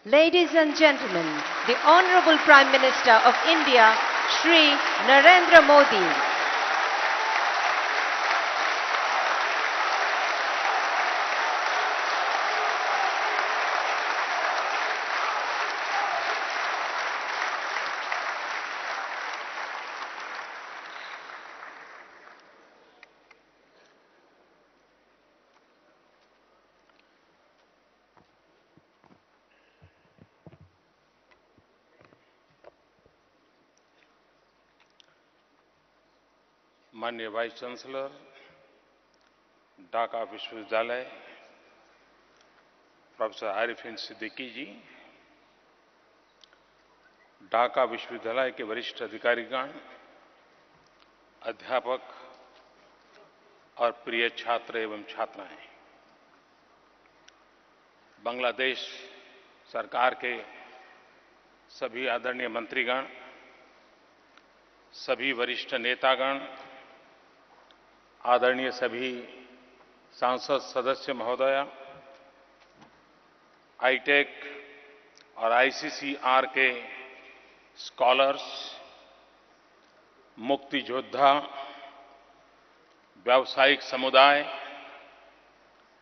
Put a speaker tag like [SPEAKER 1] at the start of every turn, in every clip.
[SPEAKER 1] Ladies and gentlemen, the Honorable Prime Minister of India, Shri Narendra Modi.
[SPEAKER 2] माननीय vice chancellor, Dhaka विश्वविद्यालय, professor आरिफिन Siddiqui जी, ढाका विश्वविद्यालय के वरिष्ठ अधिकारीगण, अध्यापक और प्रिय छात्र एवं छात्राएं, बांग्लादेश सरकार के सभी आदरणीय मंत्रीगण, सभी वरिष्ठ नेतागण, आदरणीय सभी सांसद सदस्य महोदय, आईटेक और आईसीसीआर के स्कॉलर्स, मुक्ति योद्धा, व्यावसायिक समुदाय,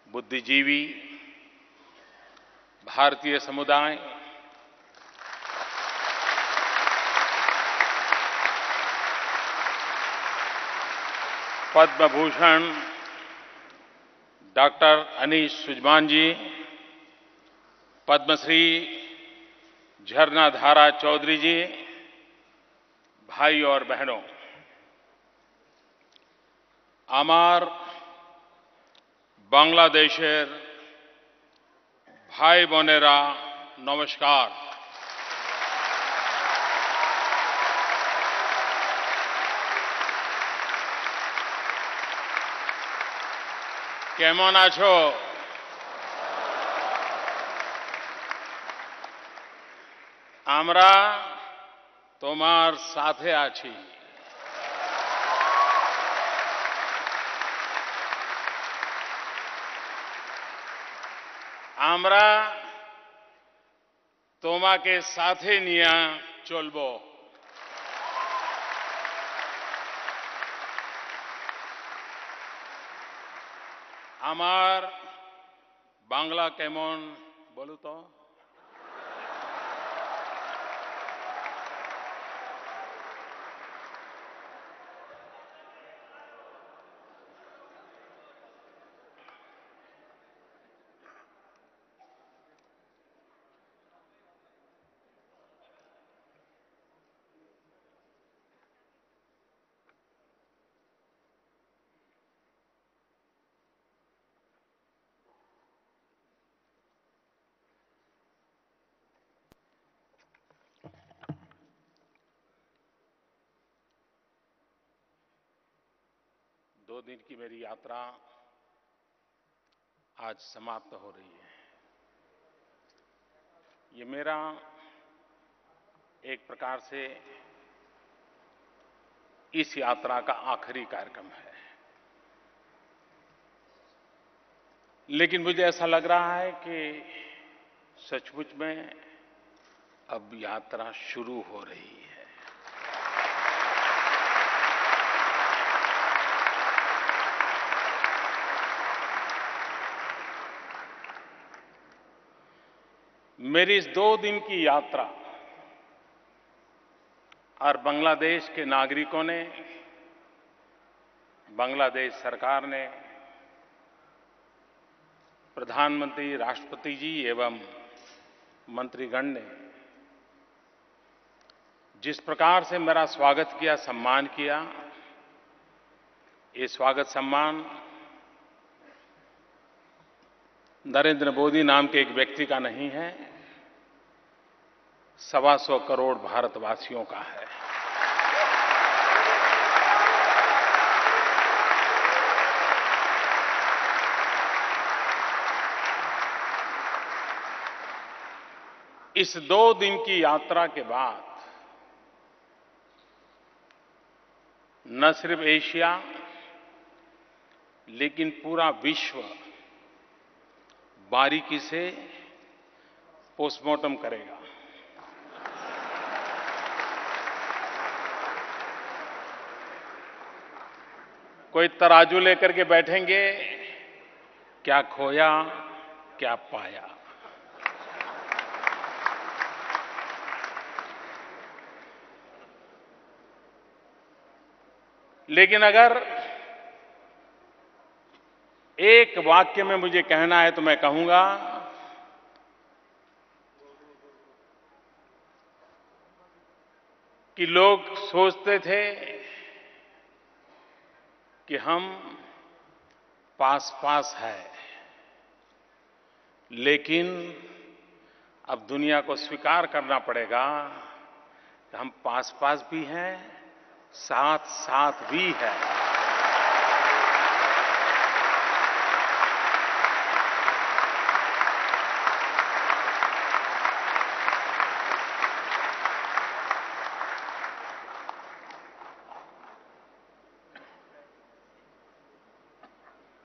[SPEAKER 2] बुद्धिजीवी, भारतीय समुदाय, पद्म भूषण डॉक्टर अनीश सुजमान जी, पद्मश्री झरना धारा चौधरी जी, भाई और बहनों, আমার বাংলাদেশের ভাই বোনেরা নমস্কার। কেমন আছো? আমরা তোমার সাথে আছি। আমরা তোমাকে সাথে নিয়ে চলব। আমার বাংলা কেমন বলো তো? दो दिन की मेरी यात्रा आज समाप्त हो रही है। ये मेरा एक प्रकार से इस यात्रा का आखिरी कार्यक्रम है, लेकिन मुझे ऐसा लग रहा है कि सचमुच में अब यात्रा शुरू हो रही है। मेरी इस 2 दिन की यात्रा और बांग्लादेश के नागरिकों ने, बांग्लादेश सरकार ने, प्रधानमंत्री, राष्ट्रपति जी एवं मंत्रीगण ने जिस प्रकार से मेरा स्वागत किया, सम्मान किया, ये स्वागत सम्मान नरेंद्र मोदी नाम के एक व्यक्ति का नहीं है, 125 करोड़ भारतवासियों का है। इस 2 दिन की यात्रा के बाद न सिर्फ एशिया लेकिन पूरा विश्व बारीकी से पोस्टमार्टम करेगा। कोई तराजू लेकर के बैठेंगे, क्या खोया क्या पाया। लेकिन अगर एक वाक्य में मुझे कहना है तो मैं कहूंगा कि लोग सोचते थे कि हम पास पास है, लेकिन अब दुनिया को स्वीकार करना पड़ेगा कि हम पास पास भी हैं, साथ साथ भी है।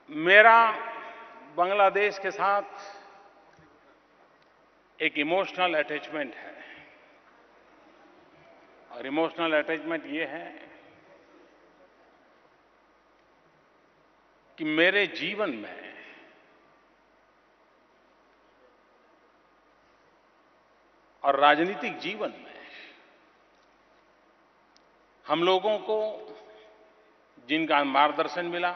[SPEAKER 2] मेरा बांग्लादेश के साथ एक इमोशनल अटैचमेंट है, और इमोशनल अटैचमेंट ये है कि मेरे जीवन में और राजनीतिक जीवन में हम लोगों को जिनका मार्गदर्शन मिला,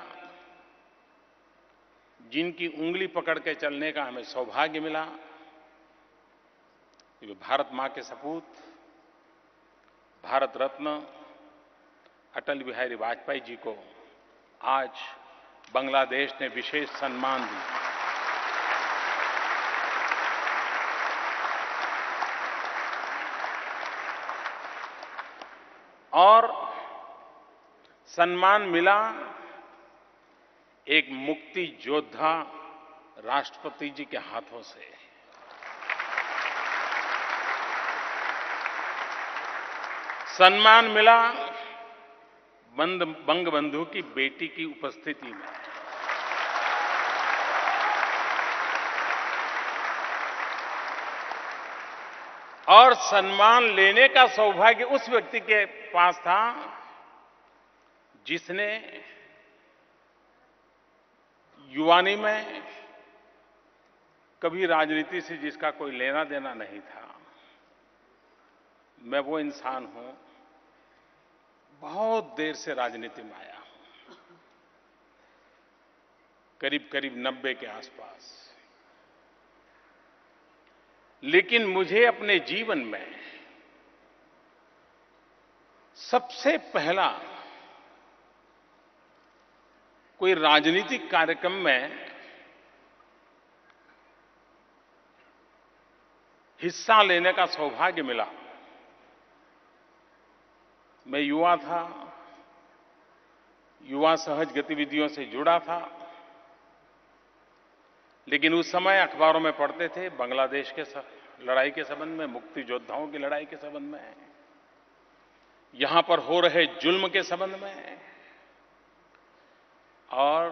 [SPEAKER 2] जिनकी उंगली पकड़ के चलने का हमें सौभाग्य मिला, ये भारत मां के सपूत भारत रत्न अटल बिहारी वाजपेयी जी को आज बांग्लादेश ने विशेष सम्मान दिया। और सम्मान मिला एक मुक्ति योद्धा राष्ट्रपति जी के हाथों से। सम्मान मिला बंगबंधु की बेटी की उपस्थिति में। और सम्मान लेने का सौभाग्य उस व्यक्ति के पास था जिसने युवानी में कभी राजनीति से जिसका कोई लेना देना नहीं था। मैं वो इंसान हूं, बहुत देर से राजनीति में आया हूं, करीब करीब 90 के आसपास। लेकिन मुझे अपने जीवन में सबसे पहला कोई राजनीतिक कार्यक्रम में हिस्सा लेने का सौभाग्य मिला। मैं युवा था, युवा सहज गतिविधियों से जुड़ा था, लेकिन उस समय अखबारों में पढ़ते थे बांग्लादेश के लड़ाई के संबंध में, मुक्ति योद्धाओं की लड़ाई के संबंध में, यहां पर हो रहे जुल्म के संबंध में। और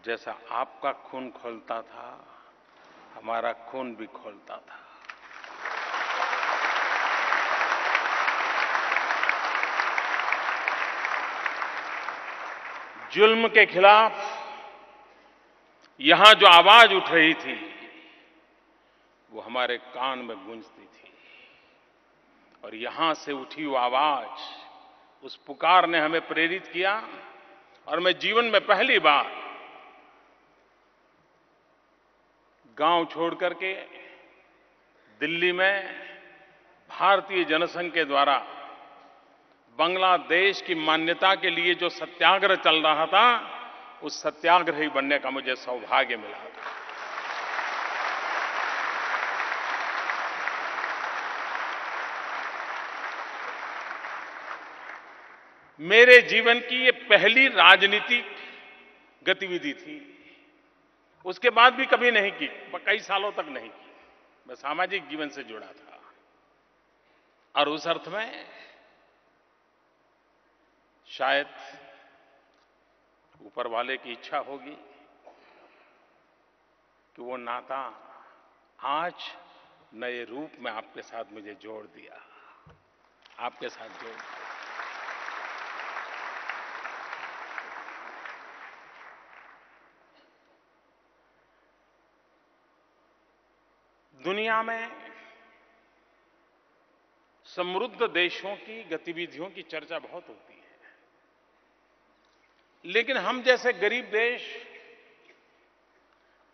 [SPEAKER 2] जैसा आपका खून खौलता था, हमारा खून भी खौलता था। जुल्म के खिलाफ यहां जो आवाज उठ रही थी वो हमारे कान में गूंजती थी, और यहां से उठी वो आवाज, उस पुकार ने हमें प्रेरित किया। और मैं जीवन में पहली बार गांव छोड़ करके दिल्ली में भारतीय जनसंघ के द्वारा बांग्लादेश की मान्यता के लिए जो सत्याग्रह चल रहा था, उस सत्याग्रही बनने का मुझे सौभाग्य मिला। मेरे जीवन की ये पहली राजनीतिक गतिविधि थी। उसके बाद भी कभी नहीं की, कई सालों तक नहीं की। मैं सामाजिक जीवन से जुड़ा था, और उस अर्थ में शायद ऊपर वाले की इच्छा होगी कि वो नाता आज नए रूप में आपके साथ मुझे जोड़ दिया, आपके साथ जोड़ दिया। दुनिया में समृद्ध देशों की गतिविधियों की चर्चा बहुत होती है, लेकिन हम जैसे गरीब देश,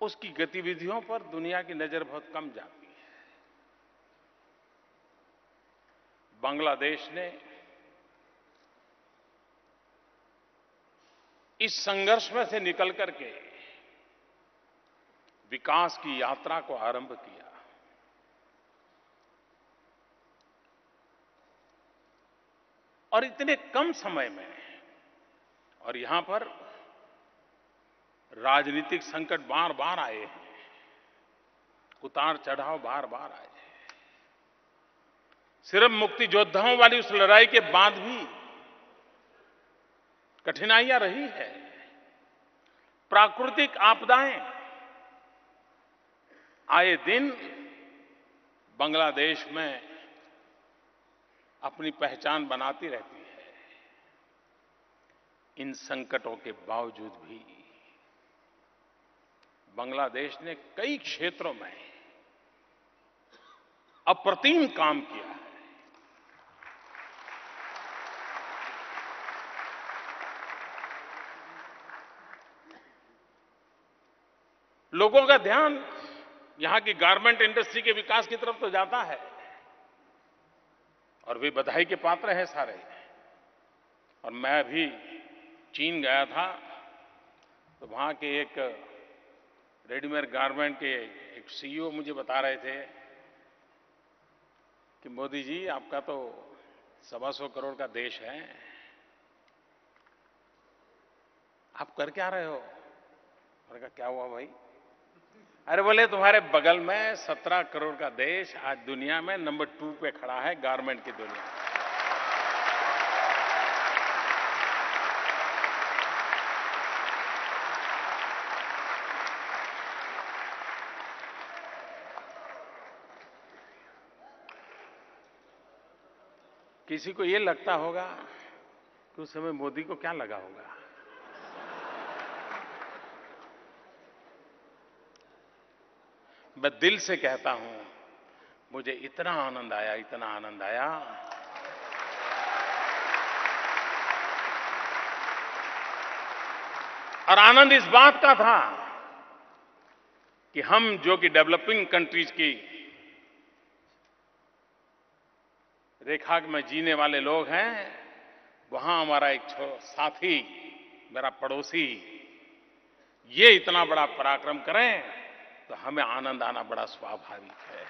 [SPEAKER 2] उसकी गतिविधियों पर दुनिया की नजर बहुत कम जाती है। बांग्लादेश ने इस संघर्ष में से निकल करके विकास की यात्रा को आरंभ किया। और इतने कम समय में, और यहां पर राजनीतिक संकट बार बार आए हैं, उतार चढ़ाव बार बार आए हैं। सिर्फ मुक्ति योद्धाओं वाली उस लड़ाई के बाद भी कठिनाइयां रही है। प्राकृतिक आपदाएं आए दिन बांग्लादेश में अपनी पहचान बनाती रहती है। इन संकटों के बावजूद भी बांग्लादेश ने कई क्षेत्रों में अप्रतिम काम किया है। लोगों का ध्यान यहां की गारमेंट इंडस्ट्री के विकास की तरफ तो जाता है, और वे बधाई के पात्र हैं सारे। और मैं अभी चीन गया था, तो वहां के एक रेडीमेड गारमेंट के एक सीईओ मुझे बता रहे थे कि मोदी जी, आपका तो 125 करोड़ का देश है, आप कर क्या रहे हो? मैंने कहा क्या हुआ भाई? अरे बोले, तुम्हारे बगल में 17 करोड़ का देश आज दुनिया में नंबर 2 पे खड़ा है गारमेंट की दुनिया में। किसी को ये लगता होगा कि उस समय मोदी को क्या लगा होगा। मैं दिल से कहता हूं, मुझे इतना आनंद आया, इतना आनंद आया। और आनंद इस बात का था कि हम जो कि डेवलपिंग कंट्रीज की रेखा में जीने वाले लोग हैं, वहां हमारा एक साथी, मेरा पड़ोसी, ये इतना बड़ा पराक्रम करें तो हमें आनंद आना बड़ा स्वाभाविक है।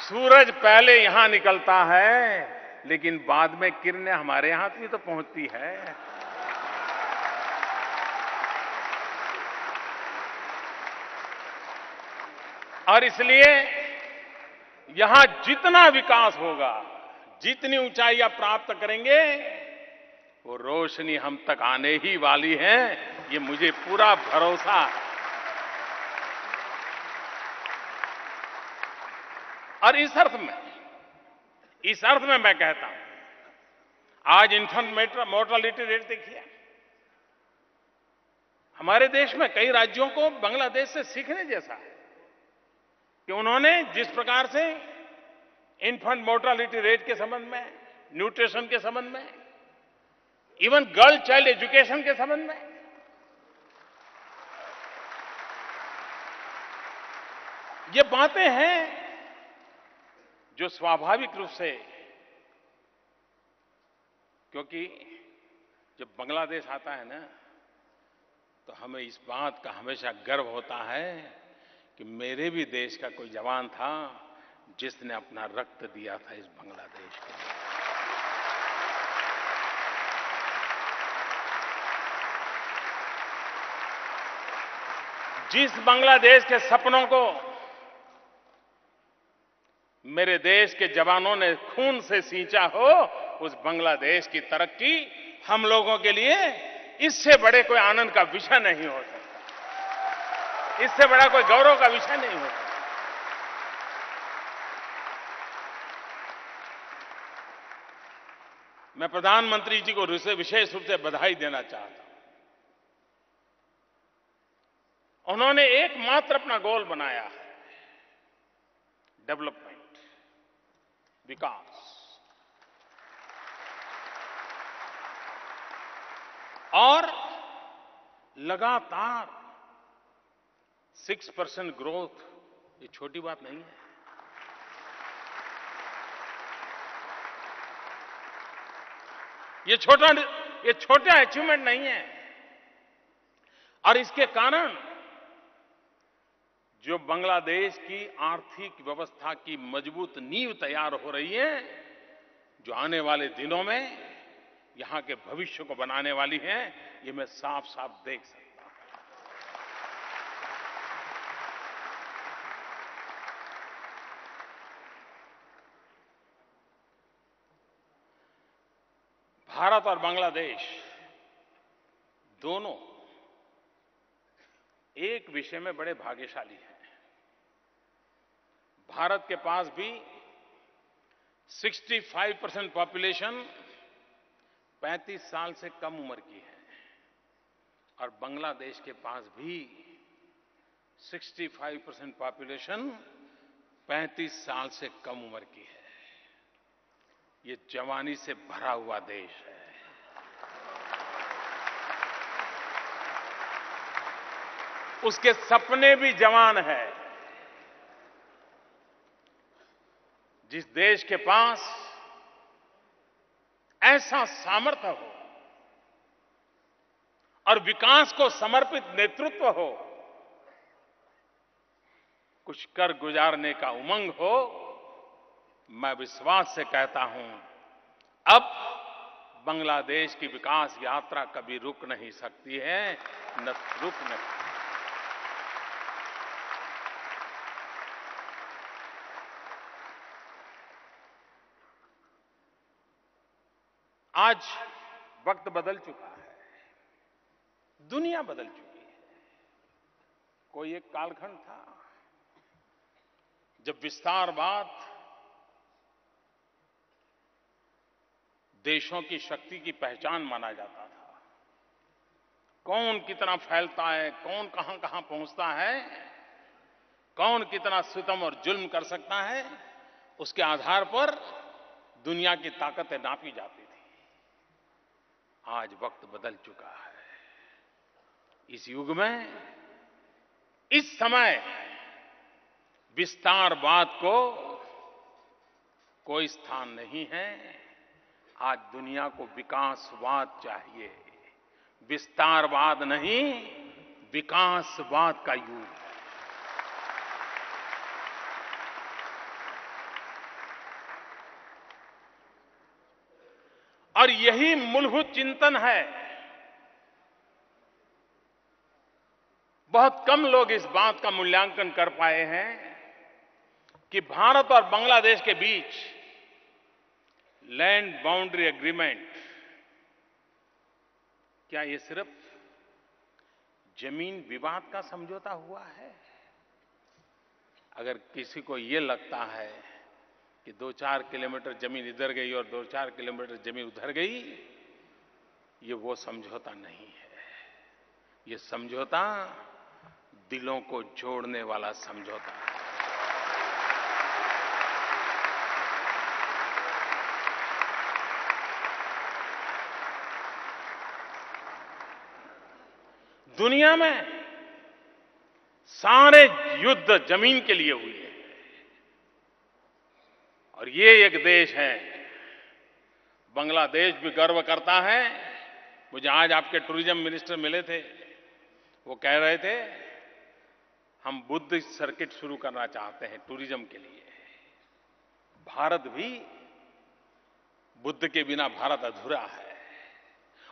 [SPEAKER 2] सूरज पहले यहां निकलता है, लेकिन बाद में किरणें हमारे यहां भी तो पहुंचती है। और इसलिए यहां जितना विकास होगा, जितनी ऊंचाइयां प्राप्त करेंगे, वो रोशनी हम तक आने ही वाली है, ये मुझे पूरा भरोसा है। और इस अर्थ में मैं कहता हूं, आज इन्फेंट मोर्टेलिटी रेट देखिए। हमारे देश में कई राज्यों को बांग्लादेश से सीखने जैसा है कि उन्होंने जिस प्रकार से इन्फेंट मोर्टेलिटी रेट के संबंध में, न्यूट्रिशन के संबंध में, इवन गर्ल चाइल्ड एजुकेशन के संबंध में ये बातें हैं जो स्वाभाविक रूप से, क्योंकि जब बांग्लादेश आता है ना, तो हमें इस बात का हमेशा गर्व होता है कि मेरे भी देश का कोई जवान था जिसने अपना रक्त दिया था इस बांग्लादेश के लिए। जिस बांग्लादेश के सपनों को मेरे देश के जवानों ने खून से सींचा हो, उस बांग्लादेश की तरक्की हम लोगों के लिए इससे बड़े कोई आनंद का विषय नहीं हो सकता, इससे बड़ा कोई गौरव का विषय नहीं हो सकता। मैं प्रधानमंत्री जी को विशेष रूप से बधाई देना चाहता हूं। उन्होंने एकमात्र अपना गोल बनाया है, डेवलपमेंट, विकास, और लगातार 6% ग्रोथ, ये छोटी बात नहीं है। ये छोटा अचीवमेंट नहीं है। और इसके कारण जो बांग्लादेश की आर्थिक व्यवस्था की मजबूत नींव तैयार हो रही है, जो आने वाले दिनों में यहां के भविष्य को बनाने वाली है, ये मैं साफ साफ देख सकता हूं। भारत और बांग्लादेश दोनों एक विषय में बड़े भाग्यशाली हैं। भारत के पास भी 65% पॉपुलेशन 35 साल से कम उम्र की है, और बांग्लादेश के पास भी 65% पॉपुलेशन 35 साल से कम उम्र की है। ये जवानी से भरा हुआ देश है। उसके सपने भी जवान हैं। जिस देश के पास ऐसा सामर्थ्य हो और विकास को समर्पित नेतृत्व हो, कुछ कर गुजारने का उमंग हो, मैं विश्वास से कहता हूं, अब बांग्लादेश की विकास यात्रा कभी रुक नहीं सकती है, न रुक नहीं। आज वक्त बदल चुका है, दुनिया बदल चुकी है। कोई एक कालखंड था जब विस्तारवाद देशों की शक्ति की पहचान माना जाता था। कौन कितना फैलता है, कौन कहां कहां पहुंचता है, कौन कितना सितम और जुल्म कर सकता है, उसके आधार पर दुनिया की ताकतें नापी जाती थी। आज वक्त बदल चुका है। इस युग में, इस समय विस्तारवाद को कोई स्थान नहीं है। आज दुनिया को विकासवाद चाहिए, विस्तारवाद नहीं, विकासवाद का युग है। और यही मूलभूत चिंतन है। बहुत कम लोग इस बात का मूल्यांकन कर पाए हैं कि भारत और बांग्लादेश के बीच लैंड बाउंड्री एग्रीमेंट, क्या ये सिर्फ जमीन विवाद का समझौता हुआ है? अगर किसी को ये लगता है कि 2-4 किलोमीटर जमीन इधर गई और 2-4 किलोमीटर जमीन उधर गई, ये वो समझौता नहीं है। ये समझौता दिलों को जोड़ने वाला समझौता है। दुनिया में सारे युद्ध जमीन के लिए हुए हैं, और ये एक देश है, बांग्लादेश भी गर्व करता है। मुझे आज आपके टूरिज्म मिनिस्टर मिले थे, वो कह रहे थे हम बुद्धिस्ट सर्किट शुरू करना चाहते हैं टूरिज्म के लिए। भारत भी, बुद्ध के बिना भारत अधूरा है,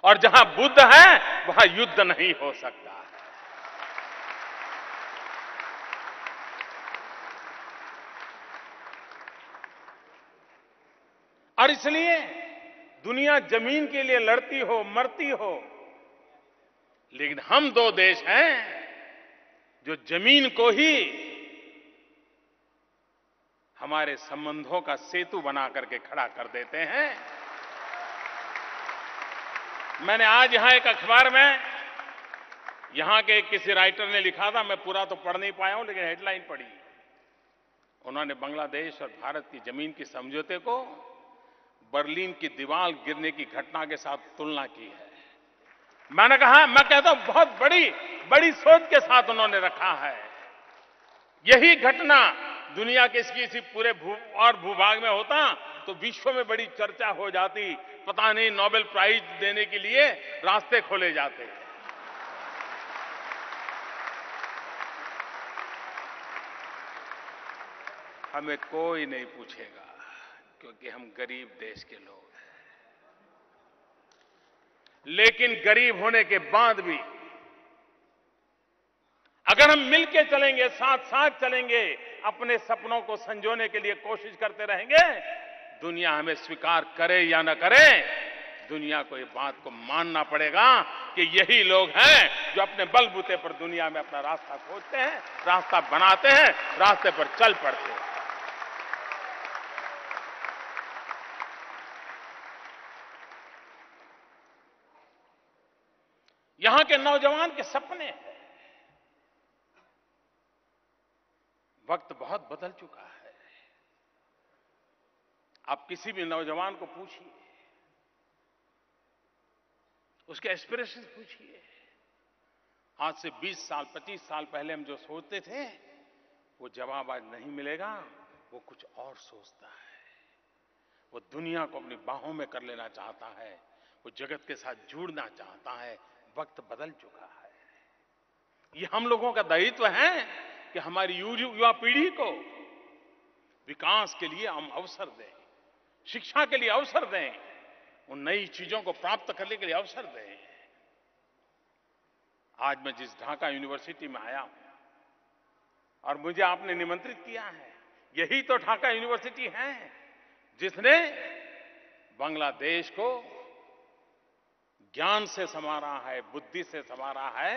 [SPEAKER 2] और जहां बुद्ध है वहां युद्ध नहीं हो सकता है। और इसलिए दुनिया जमीन के लिए लड़ती हो, मरती हो, लेकिन हम दो देश हैं जो जमीन को ही हमारे संबंधों का सेतु बना करके खड़ा कर देते हैं। मैंने आज यहां एक अखबार में यहां के किसी राइटर ने लिखा था, मैं पूरा तो पढ़ नहीं पाया हूं, लेकिन हेडलाइन पढ़ी। उन्होंने बांग्लादेश और भारत की जमीन की समझौते को बर्लिन की दीवार गिरने की घटना के साथ तुलना की है। मैंने कहा, मैं कहता हूं बहुत बड़ी सोच के साथ उन्होंने रखा है। यही घटना दुनिया के किसी पूरे भूभाग में होता तो विश्व में बड़ी चर्चा हो जाती, पता नहीं नोबेल प्राइज देने के लिए रास्ते खोले जाते। हमें कोई नहीं पूछेगा क्योंकि हम गरीब देश के लोग हैं। लेकिन गरीब होने के बाद भी अगर हम मिलके चलेंगे, साथ साथ चलेंगे, अपने सपनों को संजोने के लिए कोशिश करते रहेंगे, दुनिया हमें स्वीकार करे या न करे, दुनिया को इस बात को मानना पड़ेगा कि यही लोग हैं जो अपने बलबूते पर दुनिया में अपना रास्ता खोजते हैं, रास्ता बनाते हैं, रास्ते पर चल पड़ते हैं। यहां के नौजवान के सपने हैं। वक्त बहुत बदल चुका है। आप किसी भी नौजवान को पूछिए, उसके एस्पिरेशंस पूछिए। आज से 20 साल 25 साल पहले हम जो सोचते थे वो जवाब आज नहीं मिलेगा। वो कुछ और सोचता है, वो दुनिया को अपनी बाहों में कर लेना चाहता है, वो जगत के साथ जुड़ना चाहता है। वक्त बदल चुका है। ये हम लोगों का दायित्व है कि हमारी युवा पीढ़ी को विकास के लिए हम अवसर दें, शिक्षा के लिए अवसर दें, उन नई चीजों को प्राप्त करने के लिए अवसर दें। आज मैं जिस ढाका यूनिवर्सिटी में आया हूं और मुझे आपने निमंत्रित किया है, यही तो ढाका यूनिवर्सिटी है जिसने बांग्लादेश को ज्ञान से संवारा है, बुद्धि से संवारा है।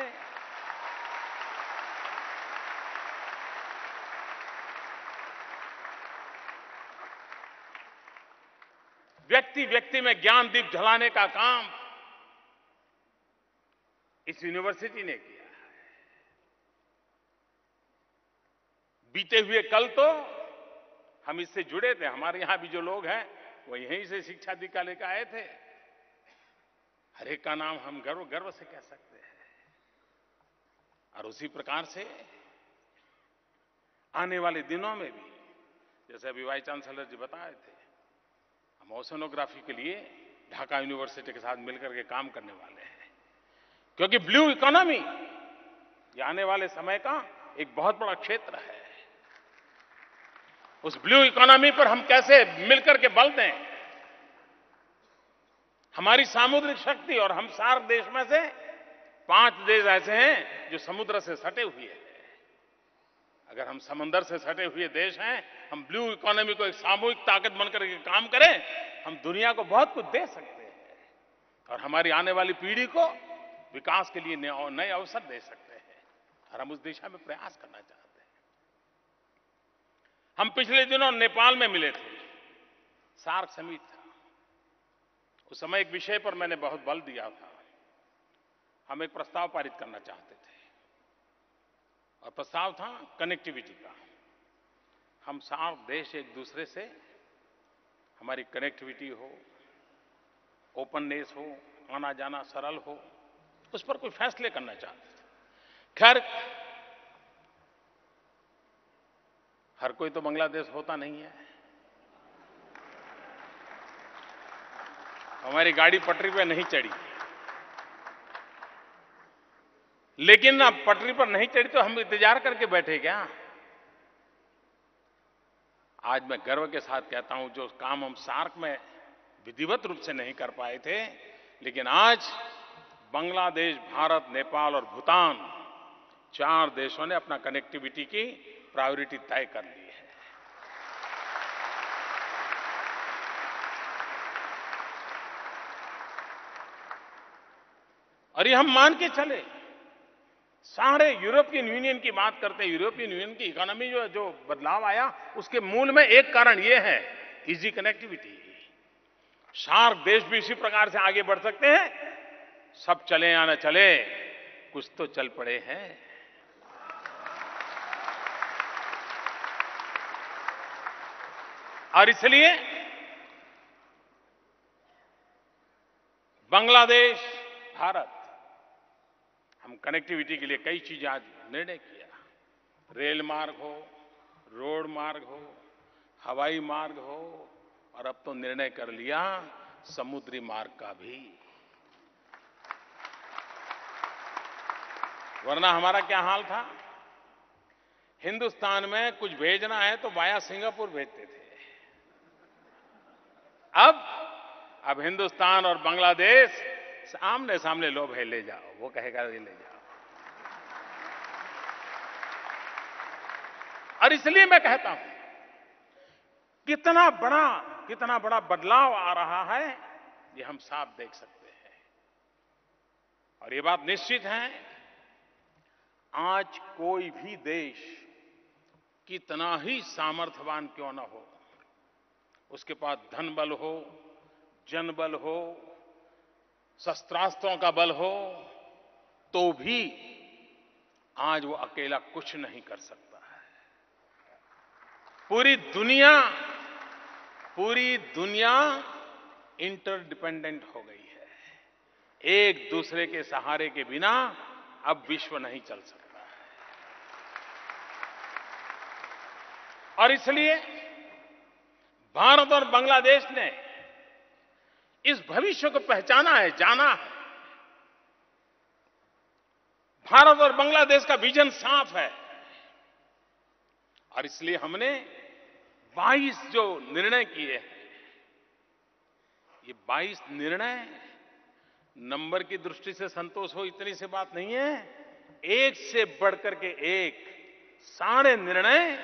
[SPEAKER 2] व्यक्ति व्यक्ति में ज्ञान दीप जलाने का काम इस यूनिवर्सिटी ने किया है। बीते हुए कल तो हम इससे जुड़े थे। हमारे यहां भी जो लोग हैं वो यहीं से शिक्षा दीक्षा लेकर आए थे। हर एक का नाम हम गर्व से कह सकते हैं। और उसी प्रकार से आने वाले दिनों में भी, जैसे अभी वाइस चांसलर जी बताए थे, हम ओशनोग्राफी के लिए ढाका यूनिवर्सिटी के साथ मिलकर के काम करने वाले हैं। क्योंकि ब्लू इकोनॉमी ये आने वाले समय का एक बहुत बड़ा क्षेत्र है। उस ब्लू इकोनॉमी पर हम कैसे मिलकर के बल दें। हमारी सामुद्रिक शक्ति, और हम सार्क देश में से 5 देश ऐसे हैं जो समुद्र से सटे हुए हैं। अगर हम समंदर से सटे हुए देश हैं, हम ब्लू इकोनॉमी को एक सामूहिक ताकत बनकर के काम करें, हम दुनिया को बहुत कुछ दे सकते हैं और हमारी आने वाली पीढ़ी को विकास के लिए नए अवसर दे सकते हैं। और हम उस दिशा में प्रयास करना चाहते हैं। हम पिछले दिनों नेपाल में मिले थे, सार्क समिट था। उस समय एक विषय पर मैंने बहुत बल दिया था। हम एक प्रस्ताव पारित करना चाहते थे और प्रस्ताव था कनेक्टिविटी का। हम सार्क देश एक दूसरे से हमारी कनेक्टिविटी हो, ओपननेस हो, आना जाना सरल हो, उस पर कोई फैसले करना चाहते थे। खैर, हर कोई तो बांग्लादेश होता नहीं है। हमारी गाड़ी पटरी पर नहीं चढ़ी, लेकिन अब पटरी पर नहीं चढ़ी तो हम इंतजार करके बैठे क्या। आज मैं गर्व के साथ कहता हूं, जो काम हम सार्क में विधिवत रूप से नहीं कर पाए थे, लेकिन आज बांग्लादेश, भारत, नेपाल और भूटान 4 देशों ने अपना कनेक्टिविटी की प्रायोरिटी तय कर ली है। और ये हम मान के चले। सारे यूरोपियन यूनियन की बात करते हैं, यूरोपियन यूनियन की इकोनॉमी जो बदलाव आया, उसके मूल में एक कारण ये है, इजी कनेक्टिविटी। सार्क देश भी इसी प्रकार से आगे बढ़ सकते हैं। सब चले या न चले, कुछ तो चल पड़े हैं। और इसलिए बांग्लादेश, भारत, हम कनेक्टिविटी के लिए कई चीजें आज निर्णय किया। रेल मार्ग हो, रोड मार्ग हो, हवाई मार्ग हो, और अब तो निर्णय कर लिया समुद्री मार्ग का भी। वरना हमारा क्या हाल था, हिंदुस्तान में कुछ भेजना है तो वाया सिंगापुर भेजते थे। अब हिंदुस्तान और बांग्लादेश आमने सामने, लो भाई ले जाओ, वो कहेगा ये ले जाओ। और इसलिए मैं कहता हूं, कितना बड़ा बदलाव आ रहा है, ये हम साफ देख सकते हैं। और ये बात निश्चित है, आज कोई भी देश कितना ही सामर्थ्यवान क्यों न हो, उसके पास धन बल हो, जनबल हो, शस्त्रास्त्रों का बल हो, तो भी आज वो अकेला कुछ नहीं कर सकता है। पूरी दुनिया इंटरडिपेंडेंट हो गई है। एक दूसरे के सहारे के बिना अब विश्व नहीं चल सकता है। और इसलिए भारत और बांग्लादेश ने इस भविष्य को पहचाना है, जाना है। भारत और बांग्लादेश का विजन साफ है। और इसलिए हमने 22 जो निर्णय किए हैं, ये 22 निर्णय नंबर की दृष्टि से संतोष हो इतनी सी बात नहीं है। एक से बढ़कर के एक सारे निर्णय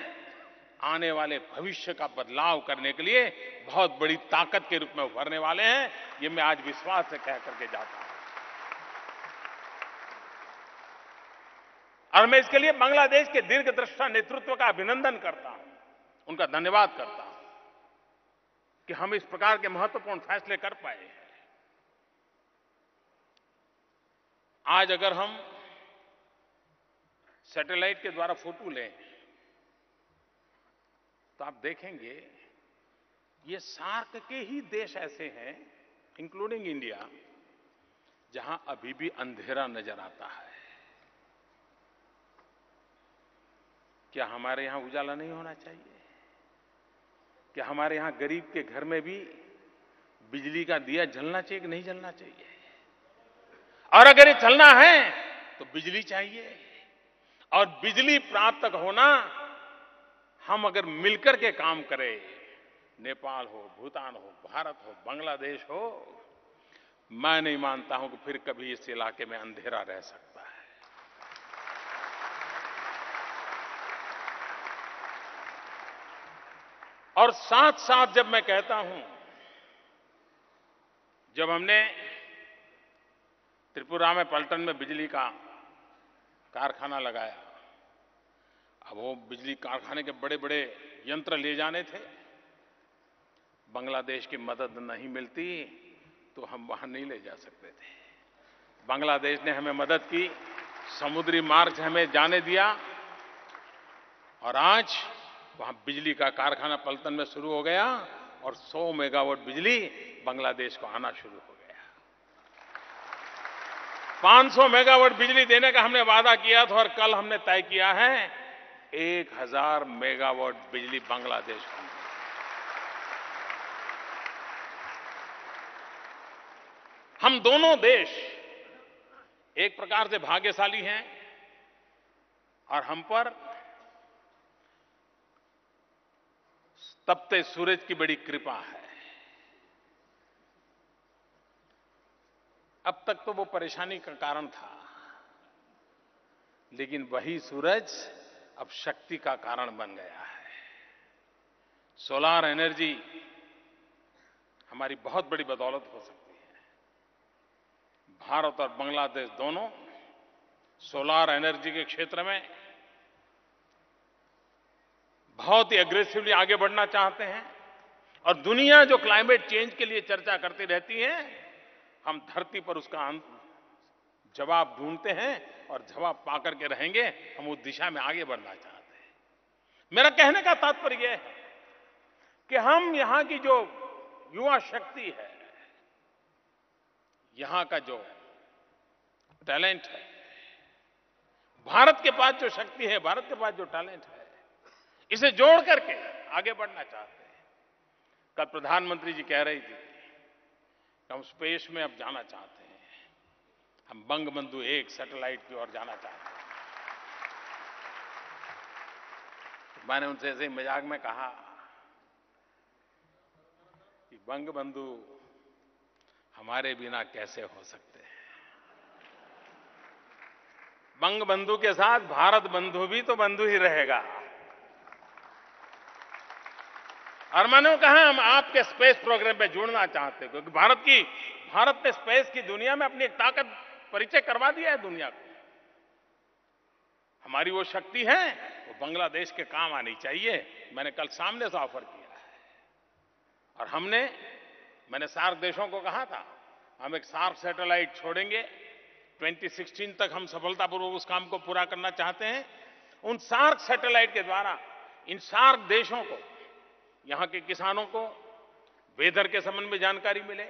[SPEAKER 2] आने वाले भविष्य का बदलाव करने के लिए बहुत बड़ी ताकत के रूप में उभरने वाले हैं। ये मैं आज विश्वास से कह करके जाता हूं। और मैं इसके लिए बांग्लादेश के दीर्घदृष्टा नेतृत्व का अभिनंदन करता हूं, उनका धन्यवाद करता हूं कि हम इस प्रकार के महत्वपूर्ण फैसले कर पाए। आज अगर हम सैटेलाइट के द्वारा फोटो लें तो आप देखेंगे ये सार्क के ही देश ऐसे हैं, इंक्लूडिंग इंडिया, जहां अभी भी अंधेरा नजर आता है। क्या हमारे यहां उजाला नहीं होना चाहिए? क्या हमारे यहां गरीब के घर में भी बिजली का दिया जलना चाहिए कि नहीं जलना चाहिए? और अगर ये चलना है तो बिजली चाहिए। और बिजली प्राप्त होना, हम अगर मिलकर के काम करें, नेपाल हो, भूटान हो, भारत हो, बांग्लादेश हो, मैं नहीं मानता हूं कि फिर कभी इस इलाके में अंधेरा रह सकता है। और साथ साथ जब मैं कहता हूं, जब हमने त्रिपुरा में पलटन में बिजली का कारखाना लगाया, अब वो बिजली कारखाने के बड़े बड़े यंत्र ले जाने थे, बांग्लादेश की मदद नहीं मिलती तो हम वहां नहीं ले जा सकते थे। बांग्लादेश ने हमें मदद की, समुद्री मार्ग से हमें जाने दिया, और आज वहां बिजली का कारखाना पलटन में शुरू हो गया और 100 मेगावाट बिजली बांग्लादेश को आना शुरू हो गया। 500 मेगावाट बिजली देने का हमने वादा किया था और कल हमने तय किया है 1000 मेगावाट बिजली बांग्लादेश को। हम दोनों देश एक प्रकार से भाग्यशाली हैं और हम पर तपते सूरज की बड़ी कृपा है। अब तक तो वो परेशानी का कारण था, लेकिन वही सूरज अब शक्ति का कारण बन गया है। सोलार एनर्जी हमारी बहुत बड़ी बदौलत हो सकती है। भारत और बांग्लादेश दोनों सोलार एनर्जी के क्षेत्र में बहुत ही एग्रेसिवली आगे बढ़ना चाहते हैं और दुनिया जो क्लाइमेट चेंज के लिए चर्चा करती रहती है, हम धरती पर उसका जवाब ढूंढते हैं और जवाब पाकर के रहेंगे। हम उस दिशा में आगे बढ़ना चाहते हैं। मेरा कहने का तात्पर्य यह है कि हम यहां की जो युवा शक्ति है, यहां का जो टैलेंट है, भारत के पास जो शक्ति है, भारत के पास जो टैलेंट है, इसे जोड़ करके आगे बढ़ना चाहते हैं। कल प्रधानमंत्री जी कह रही थी कि हम स्पेस में अब जाना चाहते हैं, हम बंगबंधु 1 सैटेलाइट की ओर जाना चाहते हैं। तो मैंने उनसे ऐसे ही मजाक में कहा कि बंगबंधु हमारे बिना कैसे हो सकते हैं। बंगबंधु के साथ भारत बंधु भी तो बंधु ही रहेगा। और मैंने कहा हम आपके स्पेस प्रोग्राम पे जुड़ना चाहते हैं, क्योंकि भारत ने स्पेस की दुनिया में अपनी एक ताकत परिचय करवा दिया है दुनिया को। हमारी वो शक्ति है, वो बांग्लादेश के काम आनी चाहिए। मैंने कल सामने से ऑफर किया है और मैंने सार्क देशों को कहा था, हम एक सार्क सैटेलाइट छोड़ेंगे। 2016 तक हम सफलतापूर्वक उस काम को पूरा करना चाहते हैं। उन सार्क सैटेलाइट के द्वारा इन सार्क देशों को, यहां के किसानों को वेदर के संबंध में जानकारी मिले,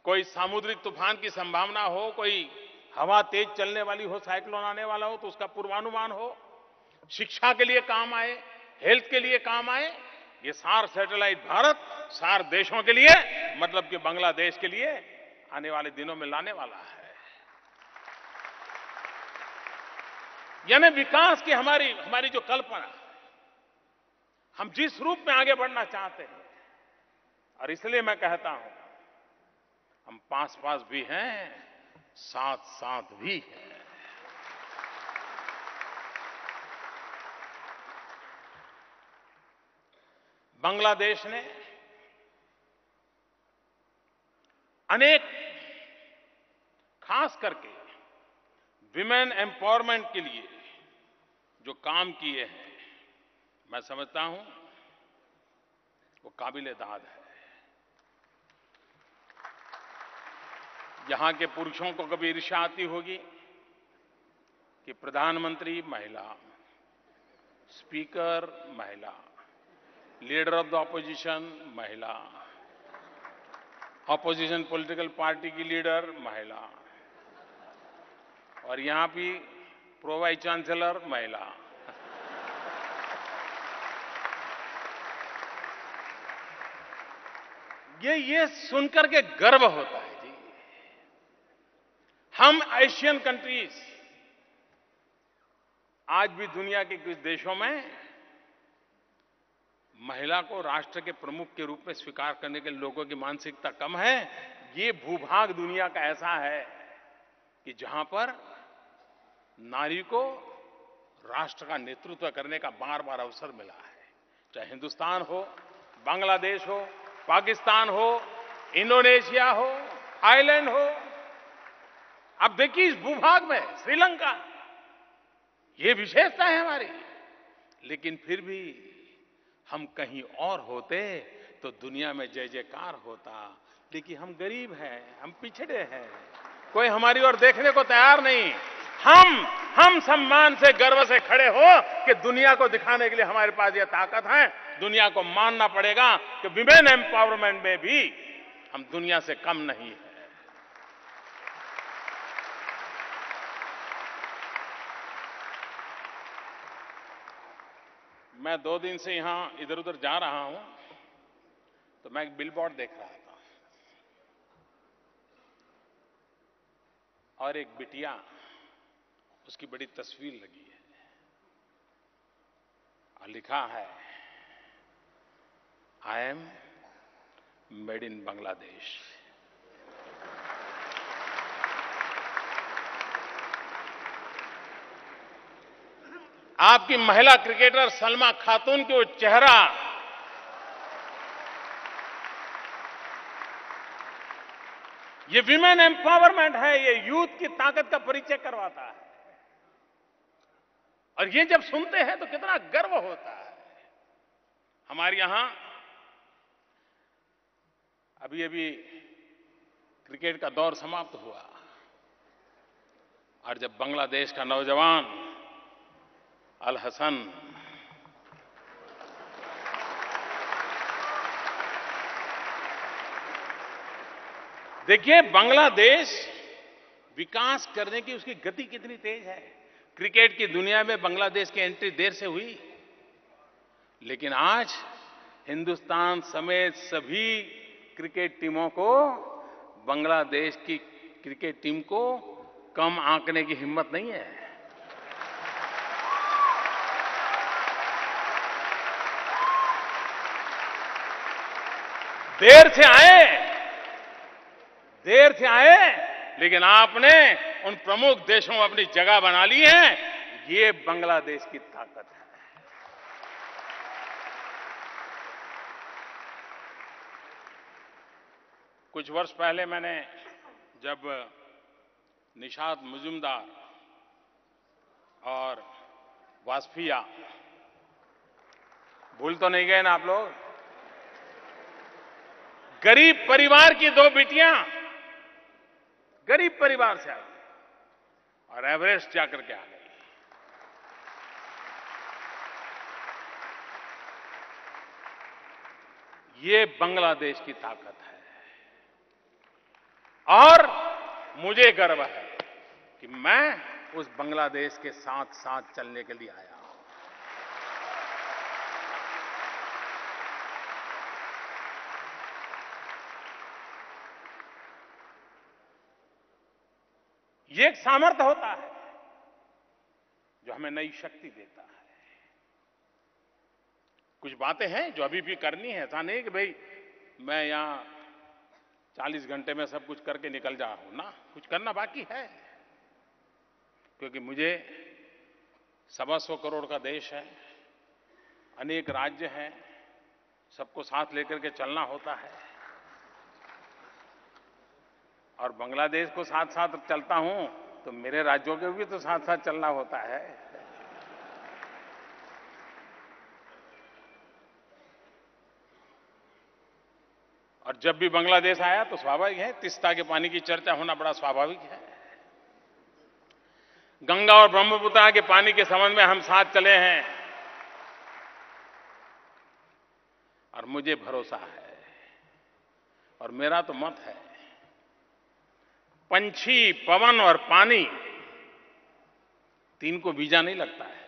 [SPEAKER 2] कोई सामुद्रिक तूफान की संभावना हो, कोई हवा तेज चलने वाली हो, साइक्लोन आने वाला हो तो उसका पूर्वानुमान हो, शिक्षा के लिए काम आए, हेल्थ के लिए काम आए। ये सार्क सैटेलाइट भारत सार्क देशों के लिए, मतलब कि बांग्लादेश के लिए आने वाले दिनों में लाने वाला है। यानी विकास की हमारी जो कल्पना, हम जिस रूप में आगे बढ़ना चाहते हैं, और इसलिए मैं कहता हूं हम पास पास भी हैं, साथ साथ भी हैं। बांग्लादेश ने अनेक, खास करके विमेन एम्पावरमेंट के लिए जो काम किए हैं, मैं समझता हूं वो काबिल-ए-दाद है। यहां के पुरुषों को कभी ईर्ष्या आती होगी कि प्रधानमंत्री महिला, स्पीकर महिला, लीडर ऑफ द ऑपोजिशन महिला, ऑपोजिशन पॉलिटिकल पार्टी की लीडर महिला, और यहां भी प्रो वाइस चांसलर महिला। ये सुनकर के गर्व होता है जी। हम एशियन कंट्रीज आज भी दुनिया के कुछ देशों में महिला को राष्ट्र के प्रमुख के रूप में स्वीकार करने के लोगों की मानसिकता कम है। ये भूभाग दुनिया का ऐसा है कि जहां पर नारी को राष्ट्र का नेतृत्व करने का बार बार अवसर मिला है। चाहे हिंदुस्तान हो, बांग्लादेश हो, पाकिस्तान हो, इंडोनेशिया हो, थाईलैंड हो, अब देखिए इस भूभाग में श्रीलंका, ये विशेषता है हमारी। लेकिन फिर भी हम कहीं और होते तो दुनिया में जय जयकार होता। लेकिन हम गरीब हैं, हम पिछड़े हैं, कोई हमारी ओर देखने को तैयार नहीं। हम सम्मान से, गर्व से खड़े हो कि दुनिया को दिखाने के लिए हमारे पास ये ताकत है। दुनिया को मानना पड़ेगा कि विमेन एम्पावरमेंट में भी हम दुनिया से कम नहीं है। मैं 2 दिन से यहां इधर उधर जा रहा हूं तो मैं एक बिलबोर्ड देख रहा था और एक बिटिया, उसकी बड़ी तस्वीर लगी है और लिखा है, I am made in Bangladesh. आपकी महिला क्रिकेटर सलमा खातून की वो चेहरा, ये विमेन एम्पावरमेंट है, ये यूथ की ताकत का परिचय करवाता है। और ये जब सुनते हैं तो कितना गर्व होता है। हमारे यहां अभी अभी क्रिकेट का दौर समाप्त हुआ और जब बांग्लादेश का नौजवान अल हसन देखिए, बांग्लादेश विकास करने की उसकी गति कितनी तेज है। क्रिकेट की दुनिया में बांग्लादेश की एंट्री देर से हुई, लेकिन आज हिंदुस्तान समेत सभी क्रिकेट टीमों को बांग्लादेश की क्रिकेट टीम को कम आंकने की हिम्मत नहीं है। देर से आए, लेकिन आपने उन प्रमुख देशों में अपनी जगह बना ली है। ये बांग्लादेश की ताकत है। कुछ वर्ष पहले मैंने जब निशात मुजुमदार और वाजपेयी, भूल तो नहीं गए ना आप लोग? गरीब परिवार की दो बेटियां गरीब परिवार से आई और एवरेस्ट जाकर के आ गई। ये बांग्लादेश की ताकत है और मुझे गर्व है कि मैं उस बांग्लादेश के साथ साथ चलने के लिए आया हूं। ये एक सामर्थ्य होता है जो हमें नई शक्ति देता है। कुछ बातें हैं जो अभी भी करनी है। ऐसा नहीं कि भाई मैं यहां 40 घंटे में सब कुछ करके निकल जा हूं ना, कुछ करना बाकी है। क्योंकि मुझे 125 करोड़ का देश है, अनेक राज्य हैं, सबको साथ लेकर के चलना होता है। और बांग्लादेश को साथ साथ चलता हूं तो मेरे राज्यों के भी तो साथ साथ चलना होता है। और जब भी बांग्लादेश आया तो स्वाभाविक है, तीस्ता के पानी की चर्चा होना बड़ा स्वाभाविक है। गंगा और ब्रह्मपुत्र के पानी के संबंध में हम साथ चले हैं और मुझे भरोसा है और मेरा तो मत है, पंछी, पवन और पानी, तीन को वीजा नहीं लगता है।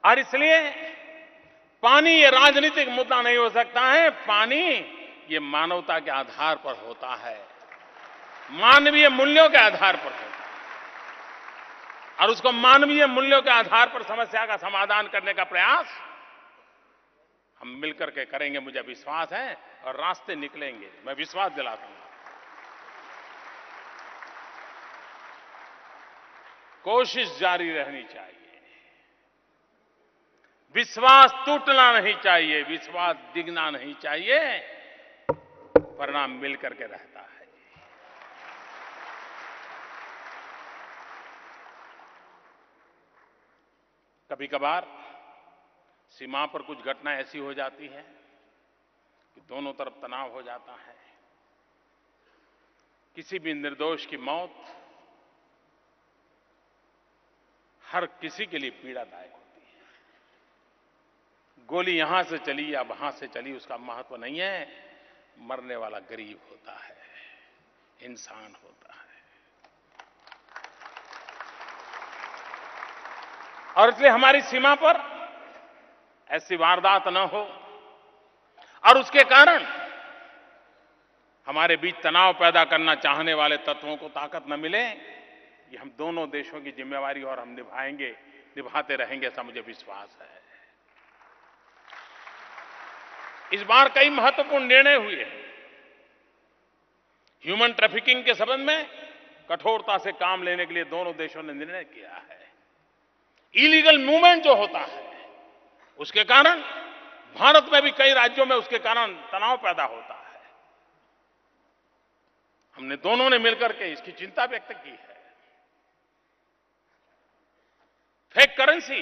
[SPEAKER 2] और इसलिए पानी ये राजनीतिक मुद्दा नहीं हो सकता है। पानी ये मानवता के आधार पर होता है, मानवीय मूल्यों के आधार पर होता है। और उसको मानवीय मूल्यों के आधार पर समस्या का समाधान करने का प्रयास हम मिलकर के करेंगे, मुझे विश्वास है, और रास्ते निकलेंगे, मैं विश्वास दिलाता हूं। कोशिश जारी रहनी चाहिए, विश्वास टूटना नहीं चाहिए, विश्वास डिगना नहीं चाहिए, परिणाम मिलकर के रहता है। कभी कभार सीमा पर कुछ घटना ऐसी हो जाती है कि दोनों तरफ तनाव हो जाता है। किसी भी निर्दोष की मौत हर किसी के लिए पीड़ादायक होती है। गोली यहां से चली या वहां से चली उसका महत्व नहीं है, मरने वाला गरीब होता है, इंसान होता है। और इसलिए हमारी सीमा पर ऐसी वारदात न हो और उसके कारण हमारे बीच तनाव पैदा करना चाहने वाले तत्वों को ताकत न मिले, ये हम दोनों देशों की जिम्मेवारी और हम निभाएंगे, निभाते रहेंगे, ऐसा मुझे विश्वास है। इस बार कई महत्वपूर्ण निर्णय हुए हैं। ह्यूमन ट्रैफिकिंग के संबंध में कठोरता से काम लेने के लिए दोनों देशों ने निर्णय किया है। इलीगल मूवमेंट जो होता है उसके कारण भारत में भी कई राज्यों में उसके कारण तनाव पैदा होता है। हमने दोनों ने मिलकर के इसकी चिंता व्यक्त की है। फेक करेंसी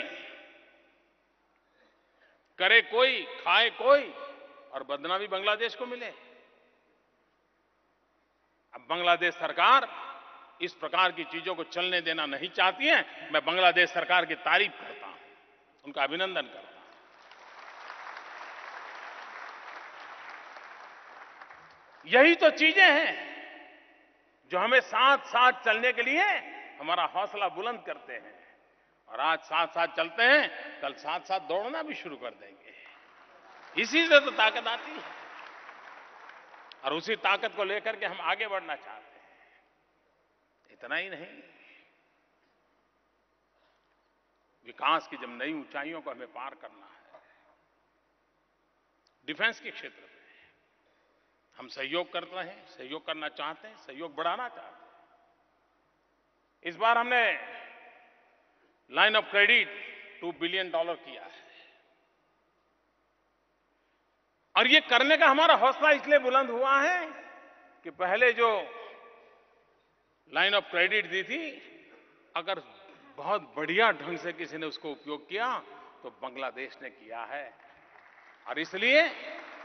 [SPEAKER 2] करे कोई खाए कोई और बदनामी बांग्लादेश को मिले। अब बांग्लादेश सरकार इस प्रकार की चीजों को चलने देना नहीं चाहती है। मैं बांग्लादेश सरकार की तारीफ करता हूं, उनका अभिनंदन करता हूं। यही तो चीजें हैं जो हमें साथ साथ चलने के लिए हमारा हौसला बुलंद करते हैं। और आज साथ साथ चलते हैं, कल साथ साथ दौड़ना भी शुरू कर देंगे। इसी से तो ताकत आती है और उसी ताकत को लेकर के हम आगे बढ़ना चाहते हैं। इतना ही नहीं, विकास की जब नई ऊंचाइयों को हमें पार करना है, डिफेंस के क्षेत्र में हम सहयोग कर रहे हैं, सहयोग करना चाहते हैं, सहयोग बढ़ाना चाहते हैं। इस बार हमने लाइन ऑफ क्रेडिट $2 बिलियन किया है और ये करने का हमारा हौसला इसलिए बुलंद हुआ है कि पहले जो लाइन ऑफ क्रेडिट दी थी, अगर बहुत बढ़िया ढंग से किसी ने उसको उपयोग किया तो बांग्लादेश ने किया है। और इसलिए